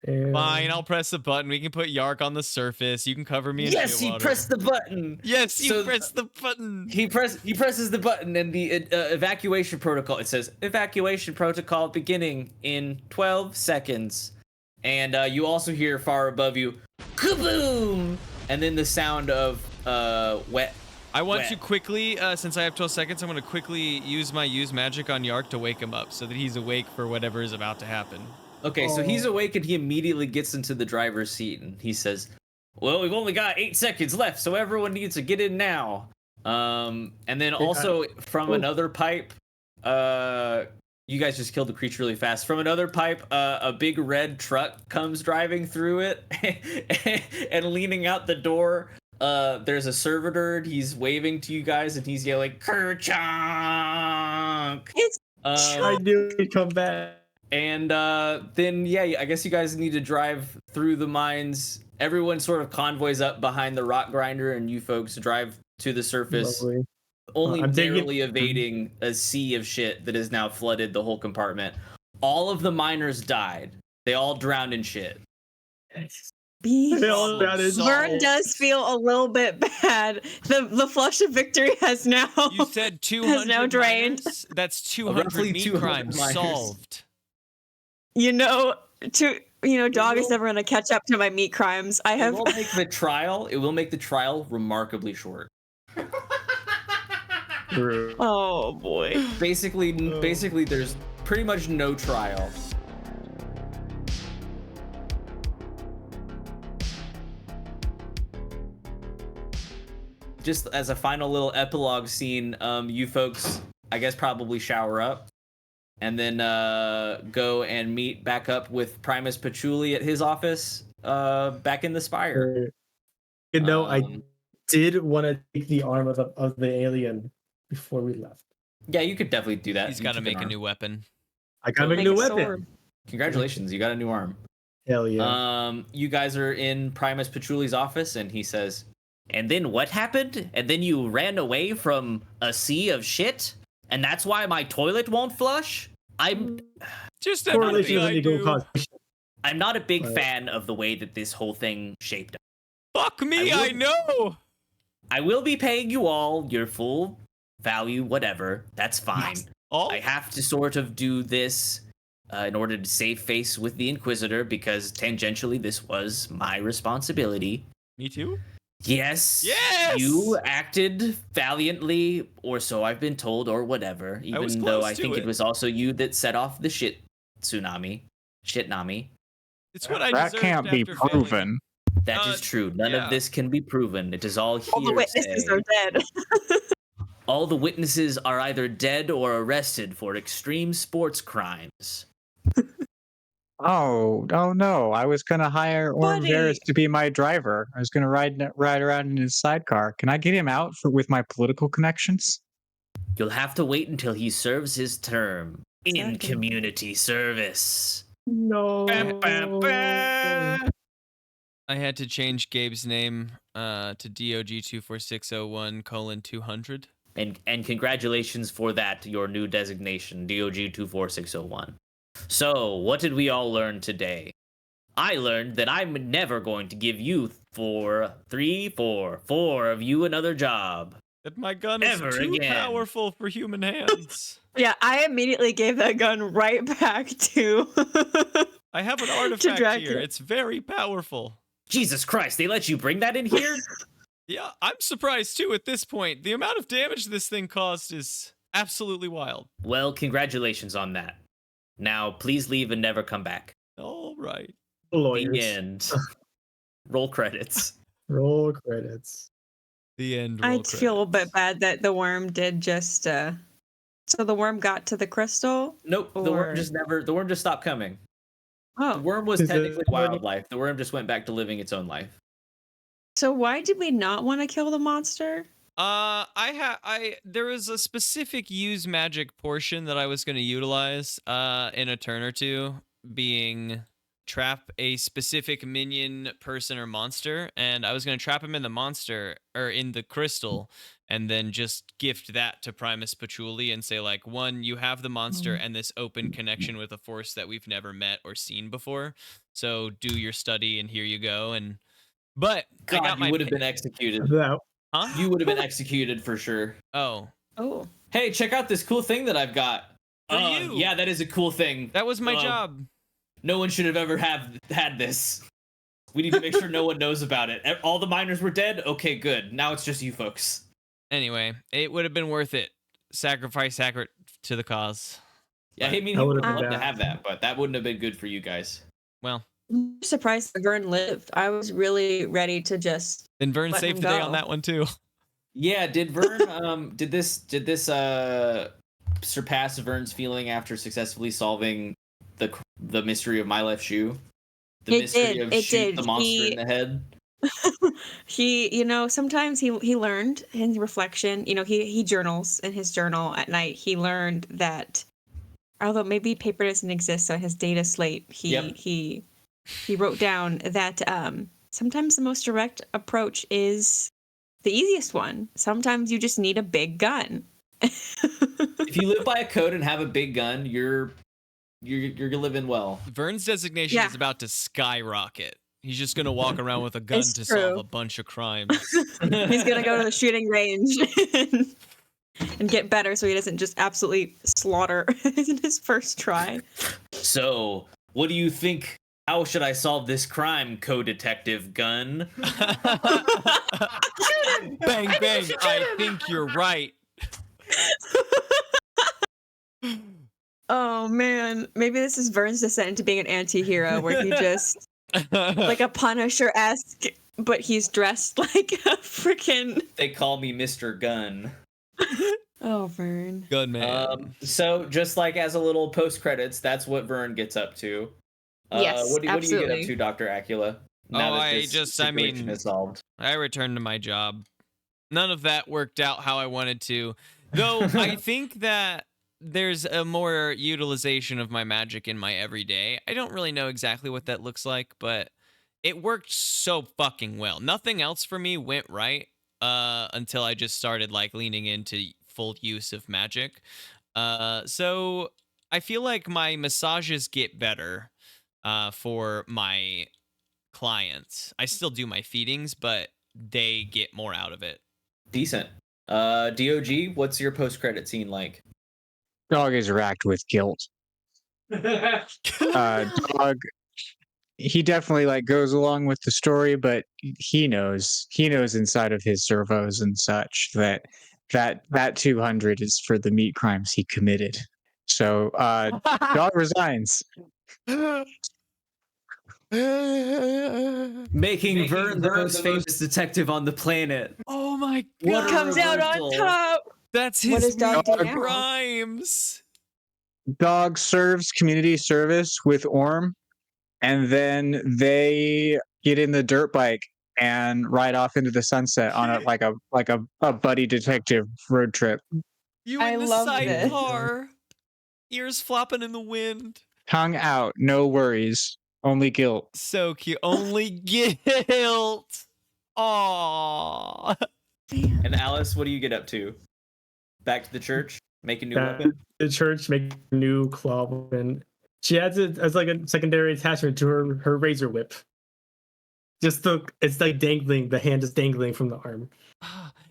Speaker 3: Fine, I'll press the button. We can put Yark on the surface. You can cover me in
Speaker 1: Yes,
Speaker 3: shit
Speaker 1: he
Speaker 3: water.
Speaker 1: pressed the button.
Speaker 3: Yes, you
Speaker 1: So-
Speaker 3: pressed the button.
Speaker 1: He presses the button, and the evacuation protocol. It says evacuation protocol beginning in 12 seconds, And you also hear far above you, kaboom! And then the sound of wet.
Speaker 3: I want
Speaker 1: Wet.
Speaker 3: to quickly, since I have 12 seconds, I'm going to quickly use magic on Yark to wake him up so that he's awake for whatever is about to happen.
Speaker 1: Okay, so he's awake and he immediately gets into the driver's seat and he says, well, we've only got 8 seconds left, so everyone needs to get in now. And then also from another pipe, you guys just killed the creature really fast. From another pipe, a big red truck comes driving through it and leaning out the door. There's a servitor. He's waving to you guys and he's yelling, Kerchunk!
Speaker 5: I knew he'd come back.
Speaker 1: And then, yeah, I guess you guys need to drive through the mines. Everyone sort of convoys up behind the rock grinder, and you folks drive to the surface,
Speaker 5: Lovely.
Speaker 1: only
Speaker 5: I'm taking-
Speaker 1: barely evading a sea of shit that has now flooded the whole compartment. All of the miners died. They all drowned in shit.
Speaker 5: They all got his
Speaker 2: Vern does feel a little bit bad. The flush of victory has now.
Speaker 3: You said 200
Speaker 2: now drained.
Speaker 3: miners? That's 200
Speaker 1: Roughly
Speaker 3: meat
Speaker 1: 200
Speaker 3: crimes
Speaker 1: miners.
Speaker 3: solved.
Speaker 2: Dog is never gonna catch up to my meat crimes. I have.
Speaker 1: It will make the trial remarkably short.
Speaker 2: Oh boy.
Speaker 1: Basically, there's pretty much no trial. Just as a final little epilogue scene, you folks, I guess, probably shower up, and then go and meet back up with Primus Patchouli at his office, back in the Spire.
Speaker 5: I did want to take the arm of the alien before we left.
Speaker 1: Yeah, you could definitely do that.
Speaker 3: He's
Speaker 1: You
Speaker 3: got to
Speaker 1: keep an
Speaker 3: make a
Speaker 1: arm.
Speaker 3: new weapon.
Speaker 5: I gotta make a new weapon.
Speaker 2: sword.
Speaker 1: Congratulations, you got a new arm.
Speaker 5: Hell yeah.
Speaker 1: You guys are in Primus Patchouli's office, and he says, and then what happened? And then you ran away from a sea of shit? And that's why my toilet won't flush? I'm
Speaker 3: Just
Speaker 5: Correlation
Speaker 3: everything
Speaker 5: doesn't
Speaker 3: I
Speaker 5: equal
Speaker 3: do.
Speaker 5: causation.
Speaker 1: I'm not a big
Speaker 5: Right.
Speaker 1: fan of the way that this whole thing shaped up.
Speaker 3: Fuck me,
Speaker 1: I will-
Speaker 3: I know.
Speaker 1: I will be paying you all your full value, whatever. That's fine.
Speaker 3: All
Speaker 1: I have to sort of do this in order to save face with the Inquisitor, because tangentially this was my responsibility.
Speaker 3: me too.
Speaker 1: Yes.
Speaker 3: Yes!
Speaker 1: You acted valiantly, or so I've been told, or whatever.
Speaker 3: I was
Speaker 1: Even though
Speaker 3: close
Speaker 1: I
Speaker 3: to
Speaker 1: think it
Speaker 3: it.
Speaker 1: was also you that set off the shit tsunami. Shitnami.
Speaker 3: It's what I
Speaker 6: That
Speaker 3: deserved
Speaker 6: can't be
Speaker 3: after failing.
Speaker 6: proven.
Speaker 1: That is true. None
Speaker 3: yeah.
Speaker 1: of this can be proven. It is all
Speaker 2: All the witnesses
Speaker 1: hearsay.
Speaker 2: are dead.
Speaker 1: All the witnesses are either dead or arrested for extreme sports crimes.
Speaker 6: Oh no! I was gonna hire Orm
Speaker 2: Buddy.
Speaker 6: Varys to be my driver. I was gonna ride around in his sidecar. Can I get him out with my political connections?
Speaker 1: You'll have to wait until he serves his term in
Speaker 2: Exactly.
Speaker 1: community service.
Speaker 5: No.
Speaker 3: I had to change Gabe's name to D.O.G 24601:200.
Speaker 1: And congratulations for that, your new designation, DOG 24601. So, what did we all learn today? I learned that I'm never going to give you four of you another job.
Speaker 3: That my gun is
Speaker 1: Ever
Speaker 3: too
Speaker 1: again.
Speaker 3: powerful for human hands.
Speaker 2: Yeah, I immediately gave that gun right back to.
Speaker 3: I have an artifact here.
Speaker 2: Dracula.
Speaker 3: It's very powerful.
Speaker 1: Jesus Christ, they let you bring that in here?
Speaker 3: Yeah, I'm surprised too at this point. The amount of damage this thing caused is absolutely wild.
Speaker 1: Well, congratulations on that. Now, please leave and never come back.
Speaker 3: All right.
Speaker 5: Lawyers.
Speaker 1: The end. Roll credits.
Speaker 5: Roll credits.
Speaker 3: The end.
Speaker 2: I
Speaker 3: roll
Speaker 2: feel a bit
Speaker 3: credits.
Speaker 2: bad that the worm did just. So the worm got to the crystal.
Speaker 1: Nope, the
Speaker 2: Or-
Speaker 1: worm just stopped coming. The
Speaker 2: Oh,
Speaker 1: worm was
Speaker 5: Is it
Speaker 1: technically
Speaker 5: already-
Speaker 1: wildlife. The worm just went back to living its own life.
Speaker 2: so why did we not want to kill the monster?
Speaker 3: There was a specific use magic portion that I was going to utilize in a turn or two, being trap a specific minion, person, or monster, and I was going to trap him in the monster or in the crystal, and then just gift that to Primus Patchouli and say like, one, you have the monster and this open connection with a force that we've never met or seen before, so do your study and here you go. But I
Speaker 1: God,
Speaker 3: got
Speaker 1: you
Speaker 3: my
Speaker 1: would have been executed.
Speaker 5: That,
Speaker 3: huh?
Speaker 1: You would have been executed for sure.
Speaker 3: Oh,
Speaker 2: Oh,
Speaker 1: Hey, check out this cool thing that I've got.
Speaker 3: For you.
Speaker 1: Yeah, that is a cool thing.
Speaker 3: that was my
Speaker 1: Uh,
Speaker 3: job.
Speaker 1: No one should have ever had this. We need to make sure no one knows about it. All the miners were dead? Okay, good. Now it's just you folks.
Speaker 3: Anyway, it would have been worth it. Sacrifice to the cause.
Speaker 1: Yeah, I mean,
Speaker 5: That
Speaker 1: he
Speaker 5: would
Speaker 1: would
Speaker 5: have
Speaker 1: have
Speaker 5: been
Speaker 1: loved to
Speaker 5: bad.
Speaker 1: have that, but that wouldn't have been good for you guys.
Speaker 3: Well,
Speaker 2: I'm surprised that Vern lived. I was really ready to just.
Speaker 3: then Vern
Speaker 2: Let
Speaker 3: saved
Speaker 2: him
Speaker 3: the day
Speaker 2: go.
Speaker 3: on that one too.
Speaker 1: Yeah, did Vern did this surpass Vern's feeling after successfully solving the mystery of my left shoe? The
Speaker 2: It
Speaker 1: mystery
Speaker 2: did,
Speaker 1: of
Speaker 2: it
Speaker 1: shoot
Speaker 2: did.
Speaker 1: the monster
Speaker 2: He-
Speaker 1: in the head.
Speaker 2: He, sometimes he learned in reflection, he journals in his journal at night. He learned that although maybe paper doesn't exist on his data slate, he wrote down that sometimes the most direct approach is the easiest one. Sometimes you just need a big gun.
Speaker 1: If you live by a code and have a big gun, you're living well.
Speaker 3: Vern's designation
Speaker 2: Yeah.
Speaker 3: is about to skyrocket. He's just gonna walk around with a gun
Speaker 2: It's
Speaker 3: to
Speaker 2: true.
Speaker 3: solve a bunch of crimes.
Speaker 2: He's gonna go to the shooting range and get better so he doesn't just absolutely slaughter in his first try.
Speaker 1: So, what do you think? How should I solve this crime, co-detective gun?
Speaker 3: Bang bang! I think you're right.
Speaker 2: Oh man, maybe this is Vern's descent into being an anti-hero where he just like a Punisher-esque, but he's dressed like a freaking
Speaker 1: They call me Mr. Gun.
Speaker 2: oh Vern.
Speaker 3: Gunman.
Speaker 1: So, just like as a little post-credits, that's what Vern gets up to.
Speaker 2: Yes,
Speaker 1: what do you get
Speaker 2: absolutely.
Speaker 1: up to, Dr. Acula? Situation is solved.
Speaker 3: I returned to my job. None of that worked out how I wanted to. Though I think that there's a more utilization of my magic in my everyday. I don't really know exactly what that looks like, but it worked so fucking well. Nothing else for me went right until I just started like leaning into full use of magic. So I feel like my massages get better for my clients. I still do my feedings, but they get more out of it.
Speaker 1: Decent. D.O.G, what's your post-credit scene like?
Speaker 6: Dog is racked with guilt. Dog, he definitely like goes along with the story, but he knows inside of his servos and such that 200 is for the meat crimes he committed. So Dog resigns.
Speaker 1: Making Vern the most famous detective on the planet.
Speaker 3: Oh my
Speaker 1: What
Speaker 3: god!
Speaker 1: a
Speaker 2: Comes out on
Speaker 1: reversal.
Speaker 2: top.
Speaker 3: That's
Speaker 2: What
Speaker 3: his
Speaker 2: does Dog do
Speaker 3: meat
Speaker 2: now?
Speaker 3: crimes.
Speaker 6: Dog serves community service with Orm, and then they get in the dirt bike and ride off into the sunset on a buddy detective road trip.
Speaker 3: You
Speaker 2: I
Speaker 3: in the
Speaker 2: love this.
Speaker 3: sidecar, ears flopping in the wind.
Speaker 6: Tongue out, no worries, only guilt.
Speaker 3: So cute. Only guilt. Aww.
Speaker 1: And Alice, what do you get up to? Back to the church? Make a new weapon?
Speaker 5: The church make a new claw weapon. She adds it as like a secondary attachment to her razor whip. It's like dangling. The hand is dangling from the arm.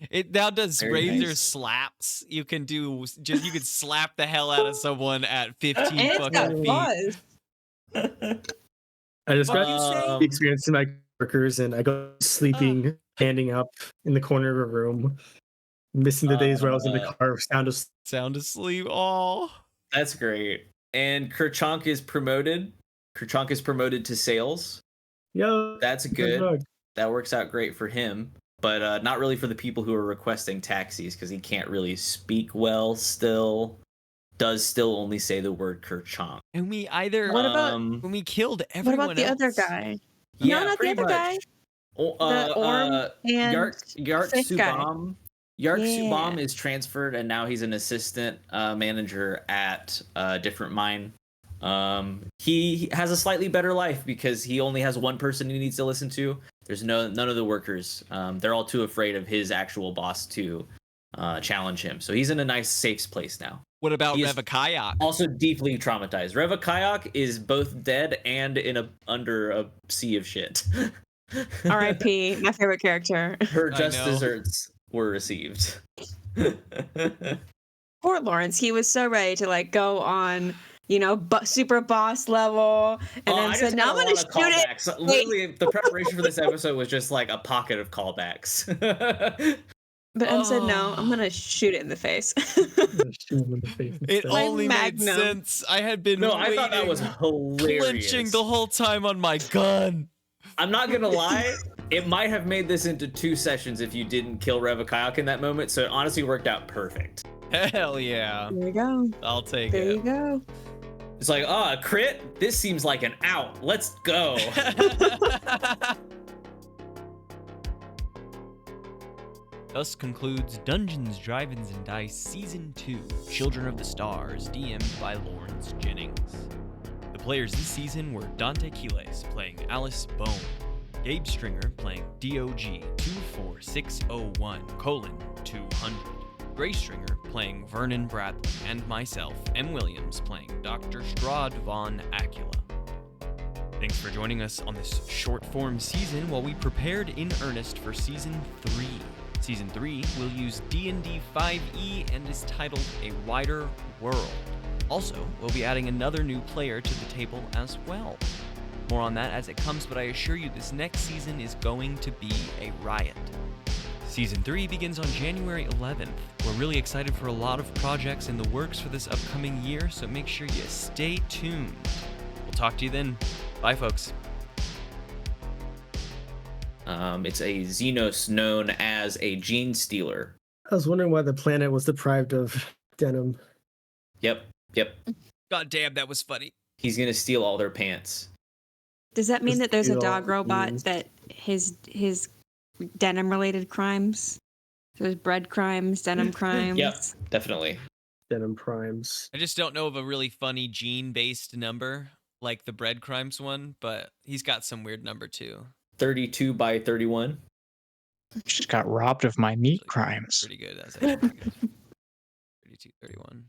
Speaker 3: It now does
Speaker 1: Very
Speaker 3: razor
Speaker 1: nice.
Speaker 3: slaps. You can slap the hell out of someone at 15
Speaker 2: And it's got
Speaker 3: fucking feet.
Speaker 2: claws.
Speaker 5: I just got
Speaker 3: Uh,
Speaker 5: the experience in my workers, and I go sleeping, standing up in the corner of a room, missing the days where I was in the car,
Speaker 3: Sound asleep. Oh.
Speaker 1: That's great. And Kerchonk is promoted. Kerchonk is promoted to sales.
Speaker 5: Yo,
Speaker 1: That's
Speaker 5: good
Speaker 1: good.
Speaker 5: luck.
Speaker 1: That works out great for him, but not really for the people who are requesting taxis because he can't really speak well still. Does still only say the word Kerchonk.
Speaker 3: And we either
Speaker 2: What about-
Speaker 3: when we killed
Speaker 2: What
Speaker 3: everyone
Speaker 2: about the other
Speaker 3: else.
Speaker 2: guy?
Speaker 1: Yeah,
Speaker 2: no, not the
Speaker 1: pretty
Speaker 2: other guy.
Speaker 1: much.
Speaker 2: The Orm and
Speaker 1: Yart
Speaker 2: fifth guy.
Speaker 1: Subam. Yart
Speaker 2: Yeah.
Speaker 1: Subam is transferred, and now he's an assistant manager at a different mine. He has a slightly better life because he only has one person he needs to listen to. There's none of the workers. They're all too afraid of his actual boss to challenge him. So he's in a nice, safe place now.
Speaker 3: What about
Speaker 1: He is-
Speaker 3: Reva Kayak?
Speaker 1: Also deeply traumatized. Reva Kayak is both dead and under a sea of shit.
Speaker 2: R.I.P. My favorite character.
Speaker 1: Her
Speaker 3: I
Speaker 1: just
Speaker 3: know.
Speaker 1: desserts were received.
Speaker 2: Poor Lawrence. He was so ready to like go on super boss level, and then
Speaker 1: I
Speaker 2: said,
Speaker 1: just
Speaker 2: "No,
Speaker 1: got
Speaker 2: I'm
Speaker 1: a
Speaker 2: gonna
Speaker 1: lot of
Speaker 2: shoot it."
Speaker 1: callbacks. Literally, the preparation for this episode was just like a pocket of callbacks.
Speaker 2: But said, "No, I'm
Speaker 3: Oh.
Speaker 2: gonna shoot it in the face."
Speaker 5: Shoot him in the face
Speaker 3: It
Speaker 5: instead.
Speaker 2: My
Speaker 3: only made
Speaker 2: magnum.
Speaker 3: sense. I had been
Speaker 1: No, I thought that was
Speaker 3: waiting,
Speaker 1: hilarious.
Speaker 3: clenching the whole time on my gun.
Speaker 1: I'm not gonna lie, it might have made this into 2 sessions if you didn't kill Revakayak in that moment, so it honestly worked out perfect.
Speaker 3: Hell yeah.
Speaker 2: There you go.
Speaker 3: I'll take
Speaker 2: There
Speaker 3: it.
Speaker 2: you go.
Speaker 1: It's like, a crit? This seems like an out. Let's go.
Speaker 3: Thus concludes Dungeons, Drive-Ins, and Dice Season 2, Children of the Stars, DM'd by Lawrence Jennings. The players this season were Dante Quiles, playing Alice Bone, Gabe Stringer, playing D.O.G. 24601:200, Gray Stringer, playing Vernon Bradley, and myself, M. Williams, playing Dr. Strahd von Acula. Thanks for joining us on this short-form season while we prepared in earnest for Season 3. Season 3 will use D&D 5e and is titled A Wider World. Also, we'll be adding another new player to the table as well. More on that as it comes, but I assure you this next season is going to be a riot. Season 3 begins on January 11th. We're really excited for a lot of projects in the works for this upcoming year, so make sure you stay tuned. We'll talk to you then. Bye, folks.
Speaker 1: It's a Xenos known as a gene stealer.
Speaker 5: I was wondering why the planet was deprived of denim.
Speaker 1: Yep.
Speaker 3: God damn, that was funny.
Speaker 1: He's gonna steal all their pants.
Speaker 2: Does that mean
Speaker 5: Just
Speaker 2: that there's a
Speaker 5: do all
Speaker 2: dog
Speaker 5: the
Speaker 2: robot
Speaker 5: things.
Speaker 2: that his denim related crimes? So there's bread crimes, denim crimes.
Speaker 1: Yep, definitely.
Speaker 5: Denim primes.
Speaker 3: I just don't know of a really funny gene-based number like the bread crimes one, but he's got some weird number too.
Speaker 1: 32 by 31.
Speaker 6: Just got robbed of my meat
Speaker 3: Actually,
Speaker 6: crimes.
Speaker 3: Pretty good. That's actually pretty good. 32, 31.